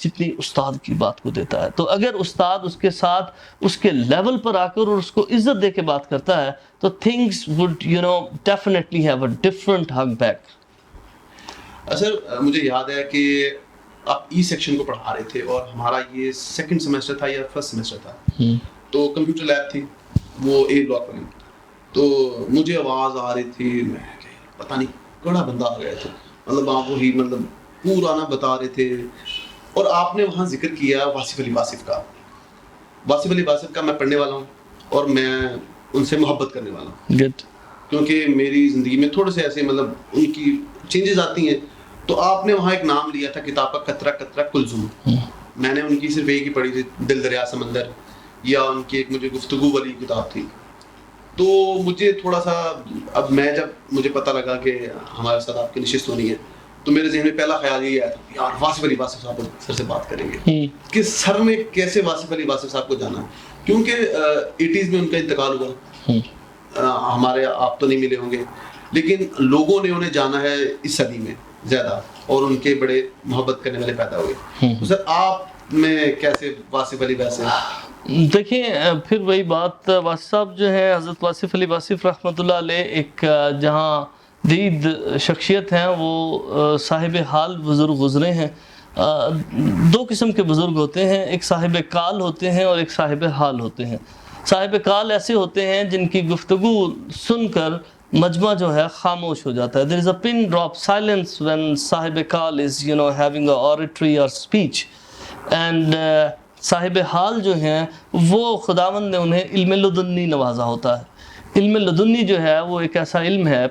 جتنی استاد کی بات کو دیتا ہے. تو اگر استاد اس کے ساتھ اس کے لیول پر آ کر اور اس کو عزت دے کے بات کرتا ہے تو things would, you know, definitely have a different hug back. سر مجھے یاد ہے کہ آپ ای سیکشن کو پڑھا رہے تھے اور ہمارا یہ سیکنڈ سیمسٹر تھا یا فرسٹ سیمسٹر تھا, تو کمپیوٹر لیب تھی وہ اے بلاک میں, تو مجھے آواز آ رہی تھی, میں پتہ نہیں کڑا بندہ آ گیا تھا, مطلب آپ وہی مطلب پورا نہ بتا رہے تھے, اور آپ نے وہاں ذکر کیا واصف علی واصف کا. واصف علی واصف کا میں پڑھنے والا ہوں اور میں ان سے محبت کرنے والا ہوں, کیونکہ میری زندگی میں تھوڑے سے ایسے مطلب ان کی چینجز آتی ہیں. تو آپ نے وہاں ایک نام لیا تھا کتاب کا, قطرہ قطرہ کلثوم. میں نے ان کی صرف ایک ہی پڑھی تھی, دل دریا سمندر, یا ان کی ایک مجھے گفتگو والی کتاب تھی. تو مجھے تھوڑا سا, اب میں جب مجھے پتہ لگا کہ ہمارے ساتھ آپ کی نشست ہونی ہے تو میرے ذہن میں پہلا خیال یہی آیا تھا یار واصف علی واصف صاحب سر سے بات کریں گے کہ سر نے کیسے واصف علی واصف صاحب کو جانا, کیونکہ 80s میں ان کا انتقال ہوا, ہمارے آپ تو نہیں ملے ہوں گے لیکن لوگوں نے انہیں جانا ہے اس صدی میں زیادہ, اور ان کے بڑے محبت کرنے والے پیدا ہوئے. تو سر آپ میں کیسے واصف علی واصف؟ دیکھیں پھر وہی بات, واصف صاحب جو ہے حضرت واصف علی واصف رحمۃ اللہ علیہ ایک جہاں دید شخصیت ہیں, وہ صاحب حال بزرگ گزرے ہیں. دو قسم کے بزرگ ہوتے ہیں, ایک صاحب کال ہوتے ہیں اور ایک صاحب حال ہوتے ہیں. صاحب کال ایسے ہوتے ہیں جن کی گفتگو سن کر مجمع جو ہے خاموش ہو جاتا ہے. there is a pin drop silence when صاحب کال is, you know, having a oratory or speech. and صاحب حال جو ہیں وہ خداوند نے انہیں علم لدنی نوازا ہوتا ہے. علم لدنی جو ہے وہ ایک ایسا علم ہے,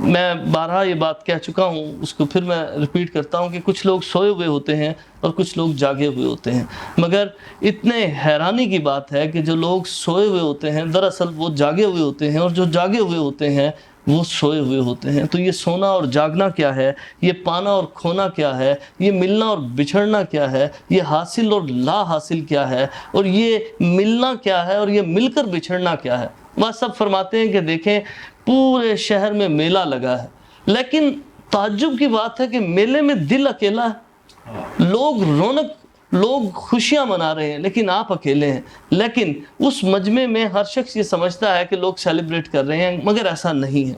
میں بارہا یہ بات کہہ چکا ہوں, اس کو پھر میں ریپیٹ کرتا ہوں کہ کچھ لوگ سوئے ہوئے ہوتے ہیں اور کچھ لوگ جاگے ہوئے ہوتے ہیں, مگر اتنے حیرانی کی بات ہے کہ جو لوگ سوئے ہوئے ہوتے ہیں دراصل وہ جاگے ہوئے ہوتے ہیں, اور جو جاگے ہوئے ہوتے ہیں وہ سوئے ہوئے ہوتے ہیں. تو یہ سونا اور جاگنا کیا ہے, یہ پانا اور کھونا کیا ہے, یہ ملنا اور بچھڑنا کیا ہے, یہ حاصل اور لا حاصل کیا ہے, اور یہ ملنا کیا ہے اور یہ مل کر بچھڑنا کیا ہے. وہ سب فرماتے ہیں کہ دیکھیں پورے شہر میں میلہ لگا ہے, لیکن تعجب کی بات ہے کہ میلے میں دل اکیلا ہے, لوگ رونق, لوگ خوشیاں منا رہے ہیں لیکن آپ اکیلے ہیں. لیکن اس مجمع میں ہر شخص یہ سمجھتا ہے کہ لوگ سیلیبریٹ کر رہے ہیں, مگر ایسا نہیں ہے.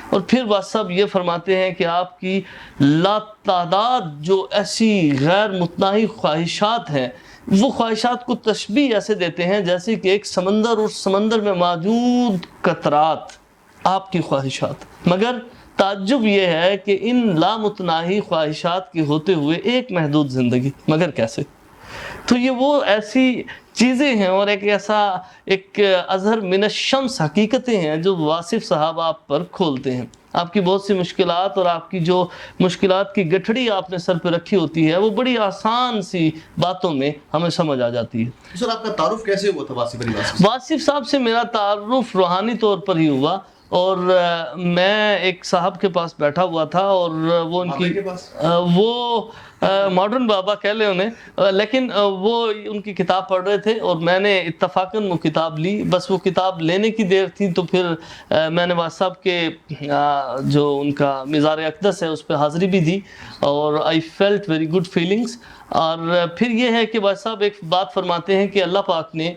اور پھر بات صاحب یہ فرماتے ہیں کہ آپ کی لاتعداد جو ایسی غیر متناہی خواہشات ہیں, وہ خواہشات کو تشبیہ ایسے دیتے ہیں جیسے کہ ایک سمندر اور سمندر میں موجود قطرات آپ کی خواہشات. مگر تعجب یہ ہے کہ ان لامتناہی خواہشات کے ہوتے ہوئے ایک محدود زندگی, مگر کیسے؟ تو یہ وہ ایسی چیزیں ہیں اور ایک ایسا ایک اظہر من الشمس حقیقتیں ہیں جو واصف صاحب آپ پر کھولتے ہیں. آپ کی بہت سی مشکلات اور آپ کی جو مشکلات کی گٹھڑی آپ نے سر پہ رکھی ہوتی ہے وہ بڑی آسان سی باتوں میں ہمیں سمجھ آ جاتی ہے. سر آپ کا تعارف کیسے ہوا تھا واصف علی واصف؟ واصف صاحب سے میرا تعارف روحانی طور پر ہی ہوا, اور میں ایک صاحب کے پاس بیٹھا ہوا تھا اور وہ ان کی وہ ماڈرن بابا کہہ لیں انہیں, لیکن وہ ان کی کتاب پڑھ رہے تھے اور میں نے اتفاقاً وہ کتاب لی. بس وہ کتاب لینے کی دیر تھی تو پھر میں نے واصف صاحب کے جو ان کا مزار اقدس ہے اس پہ حاضری بھی دی اور I felt very good feelings. اور پھر یہ ہے کہ واصف صاحب ایک بات فرماتے ہیں کہ اللہ پاک نے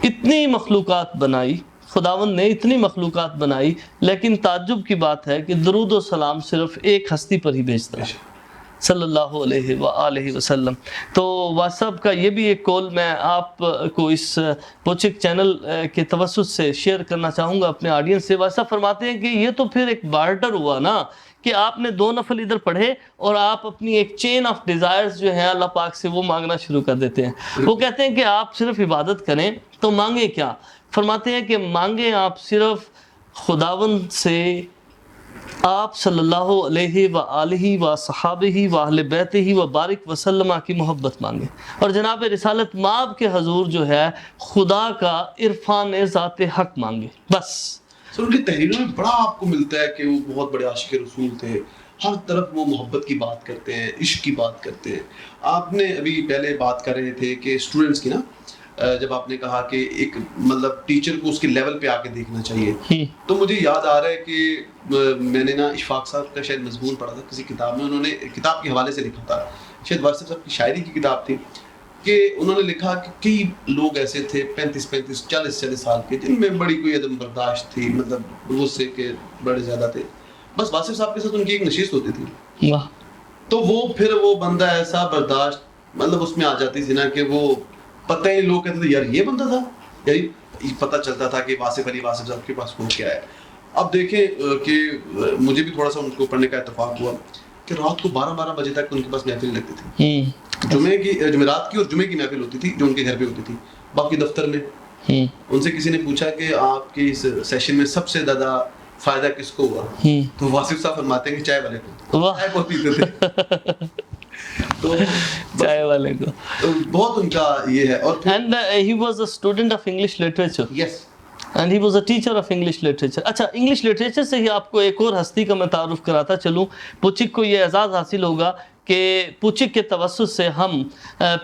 اتنی مخلوقات بنائی, خداوند نے اتنی مخلوقات بنائی, لیکن تعجب کی بات ہے کہ درود و سلام صرف ایک ہستی پر ہی بھیجتا ہے. صلی اللہ علیہ وآلہ وسلم. تو واصب کا یہ بھی ایک کول میں آپ کو اس پوچک چینل کے توسط سے شیئر کرنا چاہوں گا اپنے آڈینس سے. واصب فرماتے ہیں کہ یہ تو پھر ایک بارٹر ہوا نا, کہ آپ نے 2 نفل ادھر پڑھے اور آپ اپنی ایک چین آف ڈیزائرز جو ہیں اللہ پاک سے وہ مانگنا شروع کر دیتے ہیں. وہ کہتے ہیں کہ آپ صرف عبادت کریں تو مانگیں کیا؟ فرماتے ہیں کہ مانگیں آپ صرف خداوند سے آپ صلی اللہ علیہ وآلہ وصحابہ وآہل بیتہ وبارک وسلم کی محبت مانگیں, اور جناب رسالت مآب کے حضور جو ہے خدا کا عرفان ذات حق مانگیں بس. سر ان کی تحریروں میں بڑا آپ کو ملتا ہے کہ وہ بہت بڑے عاشق رسول تھے, ہر طرف وہ محبت کی بات کرتے ہیں, عشق کی بات کرتے ہیں. آپ نے ابھی پہلے بات کر رہے تھے کہ اسٹوڈنٹس کی نا, جب آپ نے کہا کہ ایک مطلب ٹیچر کو اس کے لیول پہ آ کے دیکھنا چاہیے, تو مجھے یاد آ رہا ہے کہ میں نے نا اشفاق صاحب کا شاید مضمون پڑھا تھا کسی کتاب میں, انہوں نے کتاب کے حوالے سے لکھا تھا, شاید واصف صاحب کی شاعری کی کتاب تھی, کہ انہوں نے لکھا کہ کئی لوگ ایسے تھے 35 40 سال کے جن میں بڑی کوئی عدم برداشت تھی, مطلب غصے کے بڑے زیادہ تھے, بس واصف صاحب کے ساتھ ان کی ایک نشست ہوتی تھی, تو وہ پھر وہ بندہ ایسا برداشت مطلب اس میں آ جاتی تھی نا کہ وہ پتہ ہی لوگ کہتے تھے یار یہ بندہ تھا, یعنی پتہ چلتا تھا کہ واصف صاحب کے پاس ہو کیا ہے. اب دیکھیں کہ مجھے بھی تھوڑا سا ان کو پڑھنے کا اتفاق ہوا کہ رات کو 12 بجے تک ان کے پاس محفل لگتی تھی, جمعرات کی اور جمعے کی محفل ہوتی تھی جو ان کے گھر پہ ہوتی تھی, باقی دفتر میں. ان سے کسی نے پوچھا کہ آپ کی اس سیشن میں سب سے زیادہ فائدہ کس کو ہوا, تو واصف صاحب فرماتے ہیں کہ چائے والے کو, چائے بہت پیتے تھے, تو چائے والے کو بہت ان کا یہ ہے. اور and he was a student of English literature. yes, and he was a teacher of English literature. اچھا, انگلش لٹریچر سے ہی آپ کو ایک اور ہستی کا میں تعارف کراتا چلوں. پوچک کو یہ اعزاز حاصل ہوگا کہ پوچک کے توسط سے ہم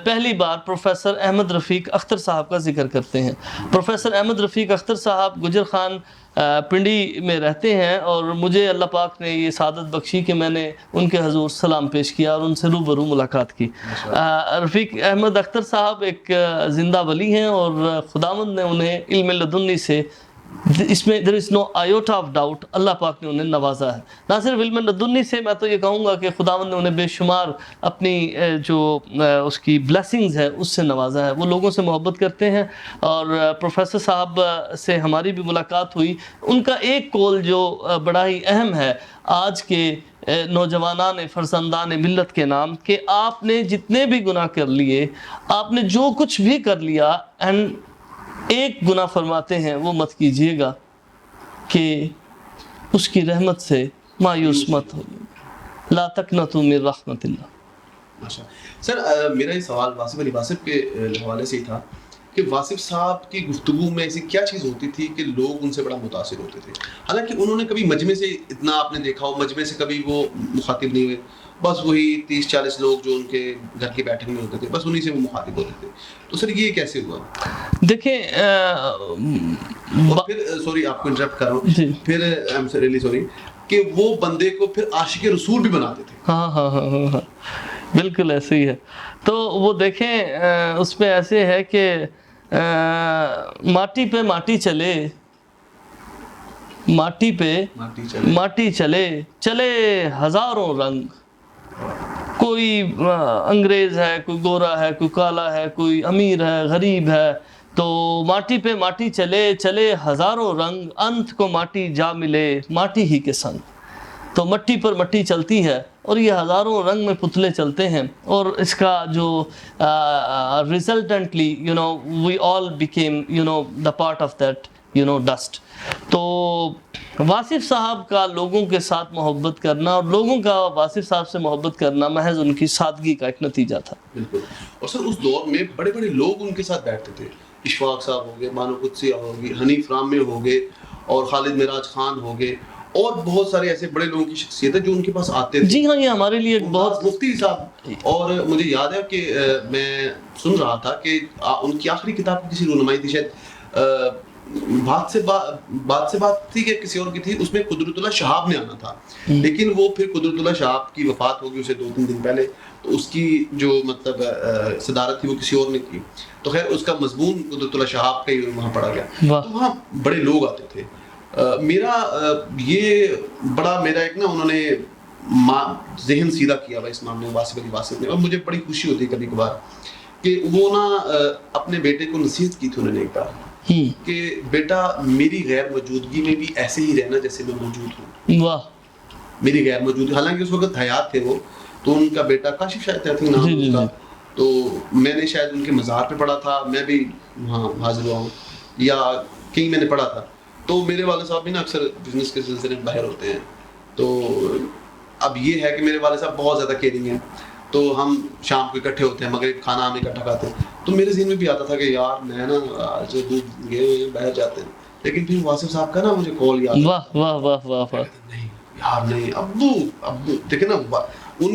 پہلی بار پروفیسر احمد رفیق اختر صاحب کا ذکر کرتے ہیں. پروفیسر احمد رفیق اختر صاحب گجر خان پنڈی میں رہتے ہیں, اور مجھے اللہ پاک نے یہ سعادت بخشی کہ میں نے ان کے حضور سلام پیش کیا اور ان سے روبرو ملاقات کی. رفیق احمد اختر صاحب ایک زندہ ولی ہیں, اور خداوند نے انہیں علم لدنی سے, اس میں there is no iota of doubt, اللہ پاک نے انہیں نوازا ہے. نہ صرف علم لدنی سے, میں تو یہ کہوں گا کہ خداوند نے انہیں بے شمار اپنی جو اس کی بلیسنگز ہے اس سے نوازا ہے. وہ لوگوں سے محبت کرتے ہیں, اور پروفیسر صاحب سے ہماری بھی ملاقات ہوئی. ان کا ایک قول جو بڑا ہی اہم ہے آج کے نوجوانان فرزندان ملت کے نام, کہ آپ نے جتنے بھی گناہ کر لیے, آپ نے جو کچھ بھی کر لیا, اینڈ ایک گناہ فرماتے ہیں وہ مت کیجئے گا کہ اس کی رحمت سے مایوس مت ہو, لا تقنطوا من رحمت اللہ. ماشاء سر, میرا یہ سوال واصف کے حوالے سے ہی تھا کہ واصف صاحب کی گفتگو میں ایسی کیا چیز ہوتی تھی کہ لوگ ان سے بڑا متاثر ہوتے تھے, حالانکہ انہوں نے کبھی مجمع سے اتنا آپ نے دیکھا ہو, مجمع سے کبھی وہ مخاطب نہیں ہوئے, بس وہی 30-40 لوگ جو ان کے گھر کی بیٹھک میں ہوتے تھے, بس انہی سے وہ مخاطب ہوتے تھے. تو سر یہ کیسے ہوا؟ دیکھیں پھر سوری آپ کو انٹرپٹ کر رہا ہوں, پھر آئی ایم ریئلی سوری, کہ وہ بندے کو پھر عاشق رسول بھی بناتے تھے. ہاں بالکل ایسے ہی ہے. تو وہ دیکھیں اس میں ایسے ہے کہ ماٹی پہ ماٹی چلے, ماٹی پہ ماٹی چلے ہزاروں رنگ, کوئی انگریز ہے, کوئی گورا ہے, کوئی کالا ہے, کوئی امیر ہے, غریب ہے, تو ماٹی پہ ماٹی چلے ہزاروں رنگ, انت کو ماٹی جا ملے ماٹی ہی کے سنگ. تو مٹی پر مٹی چلتی ہے, اور یہ ہزاروں رنگ میں پتلے چلتے ہیں, اور اس کا جو resultantly we all became the part of that dust. تو واصف صاحب کا لوگوں کے ساتھ محبت کرنا, اور لوگوں کا واصف صاحب سے محبت کرنا محض ان کی سادگی کا ایک نتیجہ تھا. بالکل. اور سر اس دور میں بڑے بڑے لوگ ان کے ساتھ بیٹھتے تھے, اشفاق صاحب ہو گئے, بانو قدسی ہو گئی, حنیف رام میں ہو گئے, اور خالد معراج خان ہو گئے, اور بہت سارے ایسے بڑے لوگوں کی شخصیت ہے جو ان کے پاس آتے تھے. جی ہاں, یہ ہمارے لیے بہت مفتی صاحب. اور مجھے یاد ہے کہ میں سن رہا تھا کہ ان کی آخری کتاب کسی رونمائی تھی, شاید بات سے بات تھی کہ کسی اور کی تھی, اس میں قدرت اللہ شہاب نے آنا تھا, لیکن وہ پھر قدرت اللہ شہاب کی وفات ہوگی اسے 2-3 دن پہلے, تو اس کی جو مطلب صدارت تھی وہ کسی اور نے کی. تو خیر اس کا مضمون قدرت اللہ شہاب کا ہی وہاں پڑھا گیا. تو وہاں بڑے لوگ آتے تھے. میرا یہ بڑا میرا ایک نا انہوں نے ذہن سیدھا کیا ہوا اس معاملے میں واصف علی واسف نے. اور مجھے بڑی خوشی ہوتی ہے کبھی کبھار کہ وہ نا اپنے بیٹے کو نصیحت کی تھی انہوں نے ایک بار کہ بیٹا میری غیر موجودگی میں بھی ایسے ہی رہنا جیسے میں موجود ہوں. واہ. میری غیر موجودگی, حالانکہ اس وقت حیات تھے وہ, تو ان کا بیٹا کاشف شاید تھا نام اس کا, تو میں نے شاید ان کے مزار پہ پڑھا تھا, میں بھی وہاں حاضر ہوا ہوں یا کہیں میں نے پڑھا تھا. تو میرے والد صاحب بھی نا اکثر بزنس کے سلسلے میں باہر ہوتے ہیں, تو اب یہ ہے کہ میرے والد صاحب بہت زیادہ کیئرنگ ہیں, تو ہم شام کو اکٹھے ہوتے ہیں, مغرب کھانا ہم اکٹھا کھاتے ہیں. تو میرے ذہن میں بھی آتا تھا کہ یار میں نا آج دودھ گئے ہوئے ہیں باہر جاتے ہیں, لیکن پھر واصف صاحب کا نا مجھے کال یاد, واہ واہ واہ واہ, نہیں یار نہیں, ابو دیکھیں نا ان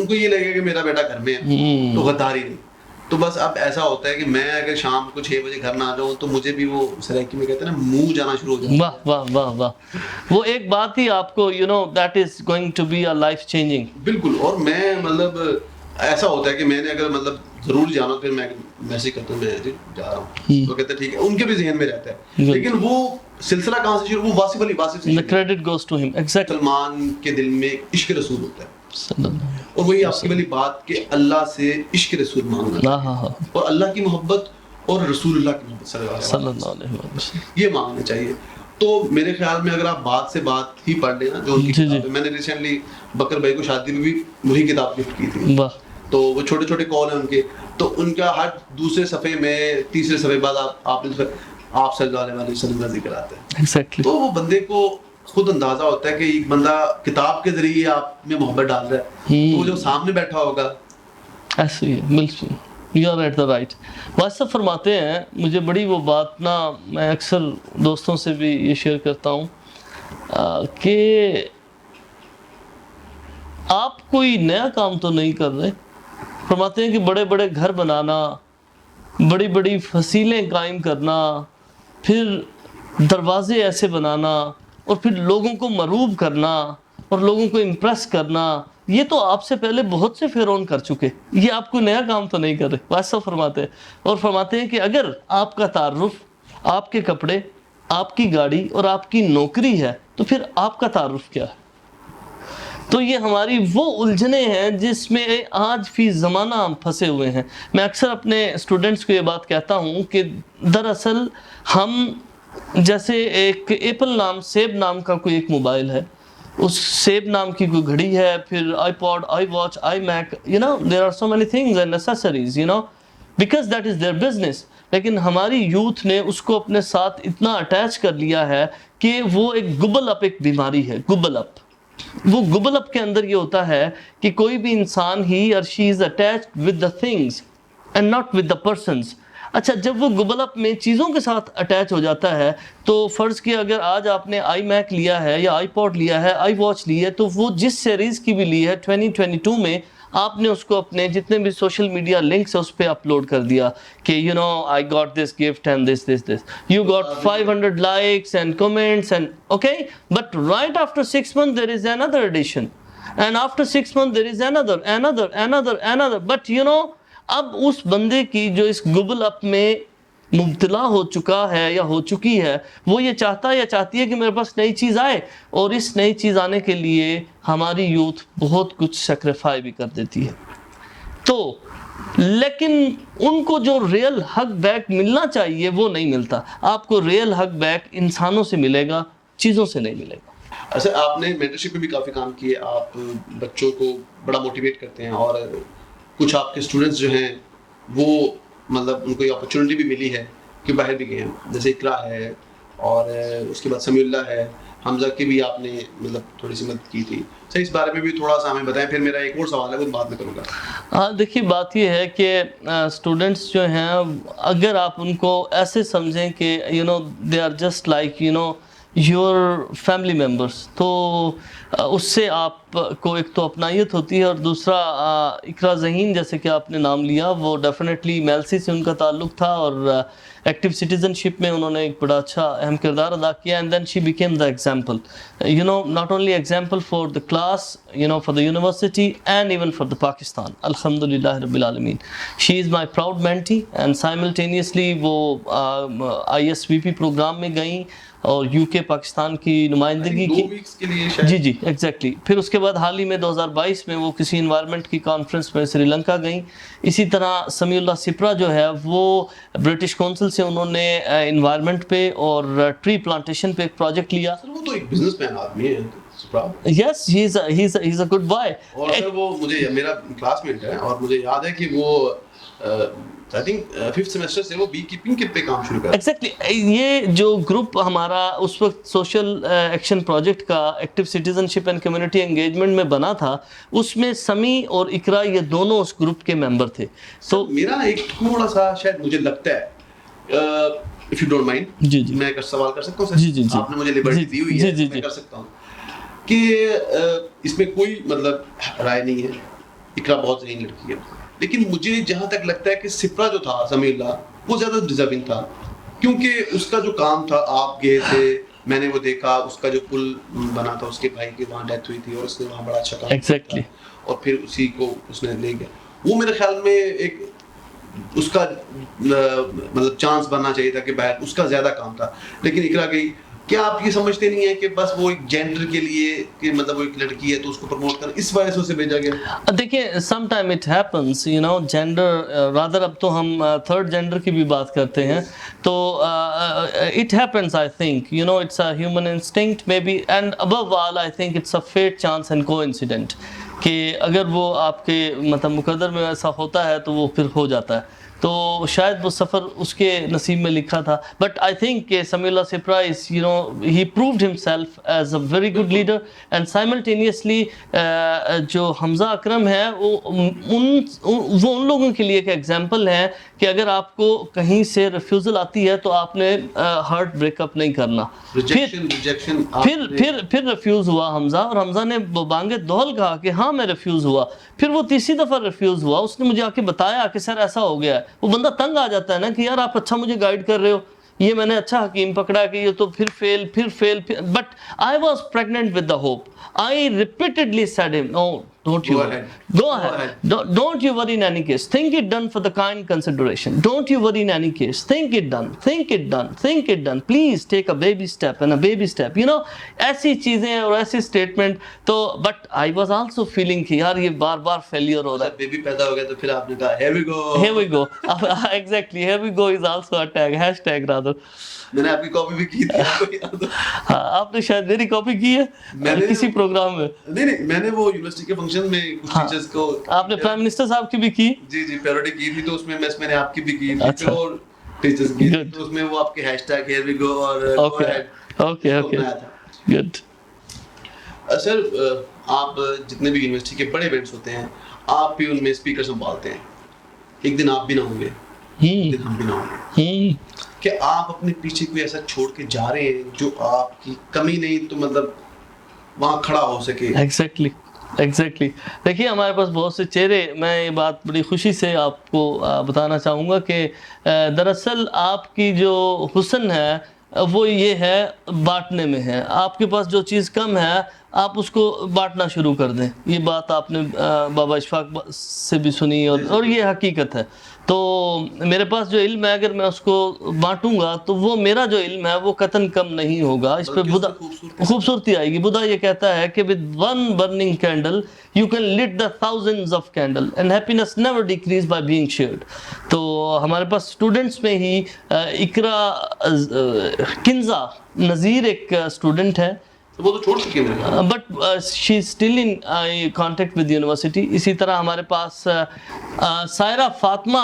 کو یہ لگے کہ میرا بیٹا گھر میں ہے تو غداری نہیں. تو بس اب ایسا ہوتا ہے کہ میں اگر شام کو 6 بجے گھر نہ آ جاؤں تو مجھے بھی وہ سرائکی میں کہتے ہیں نا منہ جانا شروع ہو جاتا ہے. واہ واہ واہ واہ. وہ ایک بات ہی آپ کو that is going to be a life changing. بالکل. اور میں مطلب ایسا ہوتا ہے کہ میں نے اگر مطلب ضرور جانا پھر میں میسج کرتا ہوں میں جا رہا ہوں, تو کہتے ہیں ٹھیک ہے, ان کے بھی ذہن میں رہتا ہے. لیکن وہ سلسلہ کہاں سے شروع, وہ واصف علی واسف سے, کریڈٹ گوز ٹو ہم. ایگزیکٹلی. سلمان کے دل میں عشق رسول ہوتا ہے, اور وہی آپ کی والی بات کہ اللہ سے عشق رسول مانگنا, اور اللہ کی محبت اور رسول اللہ کی محبت صلی اللہ علیہ وسلم یہ مانگنا چاہیے. تو میرے خیال میں اگر آپ بات سے بات ہی پڑھ لیں نا, جو ان کی کتاب ہے, میں نے ریسنٹلی بکر بھائی کو شادی میں بھی وہی کتاب گفٹ کی تھی, تو وہ چھوٹے چھوٹے کال ہیں ان کے, تو ان کا ہر دوسرے صفحے میں تیسرے صفحے بعد آپ صلی اللہ علیہ وسلم کا ذکر آتا ہے. تو وہ بندے کو خود اندازہ ہوتا ہے کہ ایک بندہ کتاب کے ذریعے آپ میں محبت ڈال رہا ہے, تو وہ جو سامنے بیٹھا ہوگا ایسے ہی. بالکل you are at the right. Wasif فرماتے ہیں, مجھے بڑی وہ بات نا میں اکثر دوستوں سے بھی یہ شیئر کرتا ہوں کہ آپ کوئی نیا کام تو نہیں کر رہے. فرماتے ہیں کہ بڑے بڑے گھر بنانا, بڑی بڑی فصیلیں قائم کرنا, پھر دروازے ایسے بنانا, اور پھر لوگوں کو مروب کرنا اور لوگوں کو امپریس کرنا, یہ تو آپ سے پہلے بہت سے فرعون کر چکے, یہ آپ کو نیا کام تو نہیں کر رہے. ویسا فرماتے ہیں, اور فرماتے ہیں کہ اگر آپ کا تعارف آپ کے کپڑے, آپ کی گاڑی اور آپ کی نوکری ہے تو پھر آپ کا تعارف کیا ہے. تو یہ ہماری وہ الجھنیں ہیں جس میں آج فی زمانہ ہم پھنسے ہوئے ہیں. میں اکثر اپنے اسٹوڈنٹس کو یہ بات کہتا ہوں کہ دراصل ہم جیسے ایک ایپل نام, سیب نام کا کوئی ایک موبائل ہے, اس سیب نام کی کوئی گھڑی ہے, پھر iPod, iWatch, iMac, there are so many things and necessaries, because that is their business. لیکن ہماری یوتھ نے اس کو اپنے ساتھ اتنا اٹیچ کر لیا ہے کہ وہ ایک گبل اپ ایک بیماری ہے. گبل اپ, وہ گبل اپ کے اندر یہ ہوتا ہے کہ کوئی بھی انسان ہی اور she is attached with the things and not with the persons. اچھا, جب وہ گوگل اپ میں چیزوں کے ساتھ اٹیچ ہو جاتا ہے تو فرض کیا اگر آج آپ نے آئی میک لیا ہے یا آئی پوڈ لیا ہے, آئی واچ لی ہے, تو وہ جس سیریز کی بھی لی ہے 2022 میں آپ نے اس کو اپنے جتنے بھی سوشل میڈیا لنکس ہے اس پہ اپلوڈ کر دیا کہ I got this gift and this you got 500 likes and comments and okay, but right after 6 months there is another edition and after 6 months there is another but اب اس بندے کی جو اس Google اپ میں مبتلا ہو چکا ہے یا ہو چکی ہے, وہ یہ چاہتا ہے یا چاہتی ہے کہ میرے پاس نئی چیز آئے, اور اس نئی چیز آنے کے لیے ہماری یوتھ بہت کچھ سیکریفائی بھی کر دیتی ہے. تو لیکن ان کو جو ریئل حق بیک ملنا چاہیے وہ نہیں ملتا. آپ کو ریئل حق بیک انسانوں سے ملے گا, چیزوں سے نہیں ملے گا. اچھا, آپ نے مینٹرشپ میں بھی کافی کام کیے, آپ بچوں کو بڑا موٹیویٹ کرتے ہیں, اور کچھ آپ کے اسٹوڈنٹس جو ہیں وہ مطلب ان کو یہ اپرچونٹی بھی ملی ہے کہ باہر بھی گئے ہیں, جیسے اقرا ہے اور اس کے بعد سمیع اللہ ہے, حمزہ کی بھی آپ نے مطلب تھوڑی سی مدد کی تھی. سر اس بارے میں بھی تھوڑا سا ہمیں بتائیں, پھر میرا ایک اور سوال ہے وہ بعد میں کروں گا. ہاں دیکھیے, بات یہ ہے کہ اسٹوڈنٹس جو ہیں اگر آپ ان کو ایسے سمجھیں کہ they are just like your family members, تو اس سے آپ کو ایک تو اپنائیت ہوتی ہے, اور دوسرا اقرا ذہین جیسے کہ آپ نے نام لیا, وہ ڈیفینیٹلی میلسی سے ان کا تعلق تھا, اور ایکٹیو سٹیزن شپ میں انہوں نے ایک بڑا اچھا اہم کردار ادا کیا, and then she became the example, not only example for the class, for the university and even for the Pakistan. الحمد للہ رب العالمین. She is my proud mentee, and simultaneously وہ ISVP پروگرام میں گئیں اور UK پاکستان کی نمائندگی کی. جی ایگزیکٹلی. پھر اس کے بعد حال ہی میں 2022 میں وہ کسی انوائرمنٹ کی کانفرنس میں سری لنکا گئیں. اسی طرح سمیع اللہ سپرا جو ہے وہ برٹش کونسل سے انہوں نے انوائرمنٹ پہ اور ٹری پلانٹیشن پہ ایک پروجیکٹ لیا. وہ تو ایک بزنس مین آدمی ہے. یس ہی از اے گڈ بوائے. اور سر وہ مجھے میرا کلاس میٹ ہے اور مجھے یاد ہے کہ وہ آئی تھنک 5th سیمسٹر سے وہ بی کیپنگ کے پہ کام شروع کر. ایگزیکٹلی یہ جو گروپ ہمارا اس وقت سوشل ایکشن پروجیکٹ کا active citizen ship and community engagement میں بنا تھا, اس میں سمیع اور اقرا یہ دونوں اس گروپ کے ممبر تھے. تو میرا ایک تھوڑا سا شاید مجھے لگتا ہے if you don't mind, جی جی میں سوال کر سکتا ہوں سر؟ جی جی جی آپ نے مجھے لبرٹی دی ہوئی ہے, میں کر سکتا ہوں کہ اس میں کوئی مطلب رائے نہیں ہے, اقرا بہت ذہین لڑکی ہے, لیکن مجھے جہاں تک لگتا ہے کہ سپرا جو تھا سمیع اللہ وہ زیادہ ڈیزرونگ تھا, کیونکہ اس کا جو کام تھا, آپ گئے تھے, میں نے وہ دیکھا, اس کا جو پل بنا تھا اس کے بھائی کی وہاں ڈیتھ ہوئی تھی اور اس نے وہاں بڑا اچھا کام کیا اور پھر اسی کو اس نے لے گیا. وہ میرے خیال میں ایک اس کا مطلب چانس بننا چاہیے تھا کہ باہر اس کا زیادہ کام تھا, لیکن اقرا گئی. کیا آپ یہ سمجھتے نہیں ہیں کہ بس وہ ایک جینڈر کے لیے کہ مطلب وہ ایک لڑکی ہے تو اس کو پروموٹ کرنا, اس وجہ سے اسے بھیجا گیا؟ دیکھیں some time it happens you no gender rather, اب تو ہم تھرڈ جینڈر کی بھی بات کرتے ہیں, تو it happens I think you know it's a human instinct may be, and above all I think it's a fate chance and coincidence کہ اگر وہ آپ کے مطلب مقدر میں ایسا ہوتا ہے تو وہ پھر ہو جاتا ہے. تو شاید وہ سفر اس کے نصیب میں لکھا تھا, بٹ آئی تھنک کہ Samiullah Sipra is you know he proved himself as a very good leader, and simultaneously جو حمزہ اکرم ہے وہ ان لوگوں کے لیے ایک ایگزامپل ہے کہ اگر آپ کو کہیں سے ریفیوزل آتی ہے تو آپ نے ہارٹ بریک اپ نہیں کرنا. پھر ریفیوز ہوا حمزہ, اور حمزہ نے بانگ دہل کہا کہ ہاں میں ریفیوز ہوا. پھر وہ تیسری دفعہ ریفیوز ہوا, اس نے مجھے آ کے بتایا کہ سر ایسا ہو گیا ہے. وہ بندہ تنگ آ جاتا ہے نا کہ یار آپ اچھا مجھے گائیڈ کر رہے ہو, یہ میں نے اچھا حکیم پکڑا کہ یہ تو پھر fail, but I was pregnant with the hope. I repeatedly said him, no, don't you worry. Go ahead. Don't you worry in any case. Think it done for the kind consideration. Don't you worry in any case. Think it done. Please take a baby step and a baby step. You know, ایسی چیزیں اور ایسی statement تو, but I was also feeling کہ یار یہ بار بار failure ہو رہا ہے. بیبی پیدا ہو گیا تو پھر آپ نے کہا here we go. Exactly, here we go is also a tag, hashtag rather. میں نے آپ کی کاپی بھی کی تھی. ہاں آپ نے شاید میری کاپی کی ہے کسی پروگرام میں. نہیں, میں نے وہ یونیورسٹی کے فنکشن میں کچھ ٹیچرز کو, آپ نے پرائم منسٹر صاحب کی بھی کی؟ جی پیروڈی کی تھی, تو اس میں میں نے آپ کی بھی کی تھی, اور ٹیچرز کی, تو اس میں وہ آپ کے hash tag here we go اور اوکے گڈ. سر آپ جتنے بھی یونیورسٹی کے بڑے ایونٹس ہوتے ہیں آپ بھی ان میں اسپیکر سنبھالتے ہیں, ایک دن آپ بھی نہ ہوں گے, ایک دن ہم بھی نہ ہوں گے, کہ آپ اپنے پیچھے کوئی ایسا چھوڑ کے جا رہے ہیں جو آپ کی کمی نہیں تو مطلب وہاں کھڑا ہو سکے. ایگزیکٹلی دیکھیے ہمارے پاس بہت سے چہرے, میں یہ بات بڑی خوشی سے آپ کو بتانا چاہوں گا کہ دراصل آپ کی جو حسن ہے وہ یہ ہے بانٹنے میں ہے. آپ کے پاس جو چیز کم ہے آپ اس کو بانٹنا شروع کر دیں. یہ بات آپ نے بابا اشفاق سے بھی سنی اور یہ حقیقت ہے. تو میرے پاس جو علم ہے اگر میں اس کو بانٹوں گا تو وہ میرا جو علم ہے وہ قطعاً کم نہیں ہوگا. اس پہ بدھا خوبصورتی آئے گی. بدھا یہ کہتا ہے کہ with one burning candle you can lit the thousands of candle and happiness never decrease by being shared. تو ہمارے پاس اسٹوڈنٹس میں ہی اقرا کنزا نذیر ایک اسٹوڈنٹ ہے, وہ تو چھوڑ چکی ہے but she is still in contact with university. اسی طرح ہمارے پاس سائرہ فاطمہ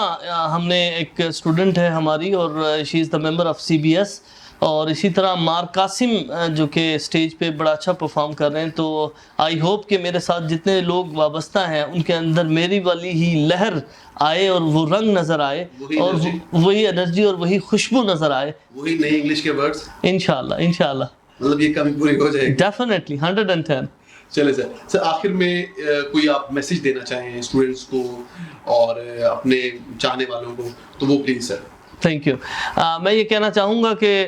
ہم نے ایک اسٹوڈنٹ ہے ہماری, اور she is the member of CBS. اور اسی طرح مار قاسم جو کہ اسٹیج پہ بڑا اچھا پرفارم کر رہے ہیں. تو آئی ہوپ کہ میرے ساتھ جتنے لوگ وابستہ ہیں ان کے اندر میری والی ہی لہر آئے اور وہ رنگ نظر آئے اور وہی انرجی اور وہی خوشبو نظر آئے, وہی نئے انگلش کے ورڈز انشاءاللہ مطلب یہ کمی پوری ہو جائے گی. ڈیفینیٹلی 110. چلے سر آخر میں کوئی آپ میسیج دینا چاہیں اسٹوڈنٹس کو اور اپنے چاہنے والوں کو تو وہ پلیز سر. Thank you. میں یہ کہنا چاہوں گا کہ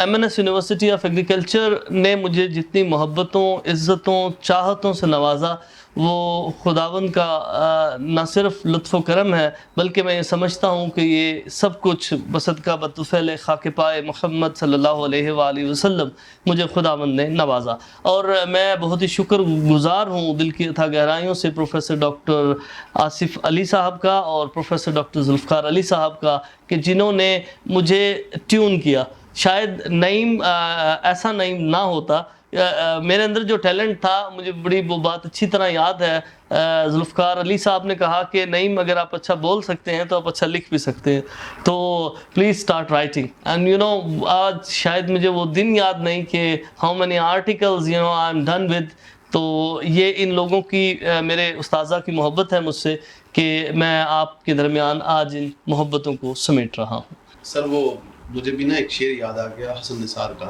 MNS یونیورسٹی آف ایگریکلچر نے مجھے جتنی محبتوں, عزتوں, چاہتوں سے نوازا وہ خداوند کا نہ صرف لطف و کرم ہے بلکہ میں یہ سمجھتا ہوں کہ یہ سب کچھ بصدقہ بطفیل خاک پائے محمد صلی اللہ علیہ وآلہ وسلم مجھے خداوند نے نوازا. اور میں بہت ہی شکر گزار ہوں دل کی اتھا گہرائیوں سے پروفیسر ڈاکٹر آصف علی صاحب کا اور پروفیسر ڈاکٹر ذوالفقار علی صاحب کا کہ جنہوں نے مجھے ٹیون کیا. شاید نعیم ایسا نعیم نہ ہوتا. میرے اندر جو ٹیلنٹ تھا مجھے بڑی وہ بات اچھی طرح یاد ہے. ذوالفقار علی صاحب نے کہا کہ نعیم اگر آپ اچھا بول سکتے ہیں تو آپ اچھا لکھ بھی سکتے ہیں, تو please start writing. And you know آج شاید مجھے وہ دن یاد نہیں کہ how many articles you know I am done with. تو یہ ان لوگوں کی میرے استاذہ کی محبت ہے مجھ سے کہ میں آپ کے درمیان آج ان محبتوں کو سمیٹ رہا ہوں. سر وہ مجھے بھی نا ایک شعر یاد آ گیا حسن نثار کا.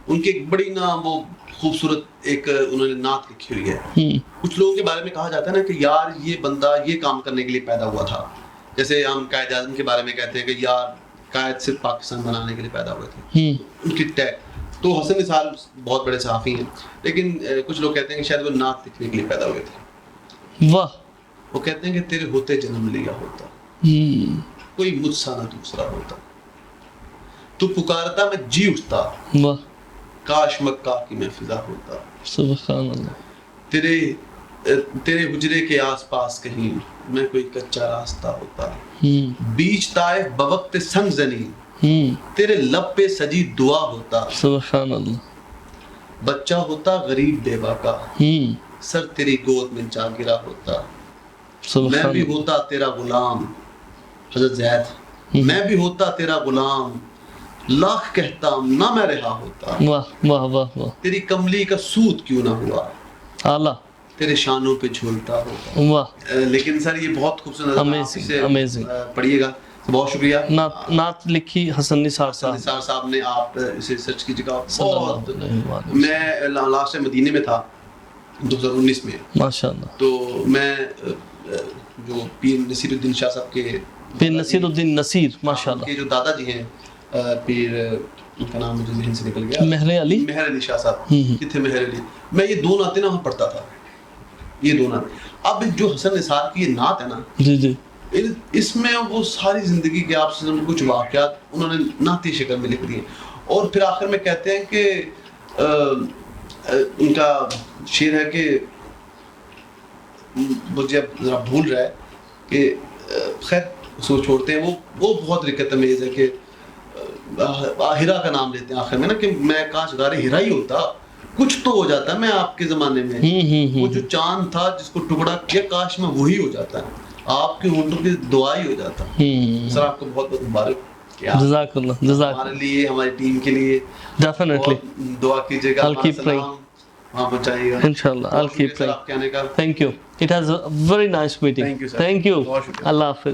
ان کی ایک بڑی نا وہ خوبصورت ایک انہوں نے نعت لکھی ہوئی ہے. کچھ لوگوں کے بارے میں کہا جاتا ہے نا کہ یار یہ بندہ یہ کام کرنے کے لیے پیدا ہوا تھا. جیسے ہم قائد اعظم کے بارے میں کہتے ہیں کہ یار قائد صرف پاکستان بنانے کے لیے پیدا ہوئے تھے. ان کی ٹیک تو حسن نثار بہت بڑے صحافی ہیں, لیکن کچھ لوگ کہتے ہیں کہ شاید وہ نعت لکھنے کے لیے پیدا ہوئے تھے. واہ. وہ کہتے ہیں کہ تیرے ہوتے جنم لیا ہوتا, کوئی مجھ سا نہ دوسرا ہوتا, تو پکارتا میں جی اٹھتا, واہ, کاش مکہ کی میں فضا ہوتا. سبحان اللہ. تیرے حجرے کے آس پاس کہیں میں کوئی کچا راستہ ہوتا, بیچ طائف بوقت سنگ زنی تیرے لب پہ سجی دعا ہوتا. سبحان اللہ. بچہ ہوتا غریب بیوہ کا, سر تیری گود میں جا گرا ہوتا. میں بھی ہوتا تیرا غلام, حضرت زید, میں بھی ہوتا تیرا غلام, لاکھ کہتا نہ میں رہا ہوتا. واہ واہ واہ واہ. تیری کملی کا سود کیوں نہ ہوا, اعلیٰ, تیرے شانوں پہ جھولتا ہوتا. واہ. لیکن سر یہ بہت خوبصورت امیزنگ. پڑھیے گا. بہت شکریہ. نعت لکھی حسن نثار صاحب. نثار صاحب نے, آپ اسے سرچ کیجیے گا. بہت. میں لاسٹ مدینے میں تھا 2019 میں, ماشاءاللہ. تو میں جو پیر نصیر الدین شاہ صاحب کے, پیر نصیر الدین نصیر, ماشاءاللہ, کے جو دادا جی ہیں, پیر ان کا نام مجھے ذہن سے نکل گیا, مہر علی, مہر علی شاہ صاحب. کتنے مہر علی, میں یہ دو نعتیں نا وہاں پڑھتا تھا, یہ دو نعتیں. اب جو حسن نثار کی یہ نعت ہے نا, جی جی, اس میں وہ ساری زندگی کے آپ سے کچھ واقعات انہوں نے نعتی شکل میں لکھ دیے. اور پھر آخر میں کہتے ہیں کہ ان کا شعر ہے کہ مجھے اب ذرا بھول رہا ہے کہ خیر اس کو چھوڑتے ہیں. وہ بہت رکت امیز ہے کہ ہیرا کا نام لیتے ہیں آخر میں نا, کہ میں کاش غار ہیرا ہی ہوتا, کچھ تو ہو جاتا. میں آپ کے زمانے میں وہ جو چاند تھا جس کو ٹکڑا کیا, کاش میں وہی ہو جاتا ہے, آپ کے ہونٹوں کی دعا ہی ہو جاتا. سر آپ کو بہت بہت مبارک. جزاک اللہ. جزاک ہمارے لیے, ہماری ٹیم کے لیے ڈیفینیٹلی دعا کیجیے گا. I'll keep praying. وہاں پہنچائیے گا انشاءاللہ. I'll keep praying. آپ کے آنے کا. Thank you. It has a very nice meeting. Thank you, sir. Thank you. بہت شکریہ. اللہ حافظ.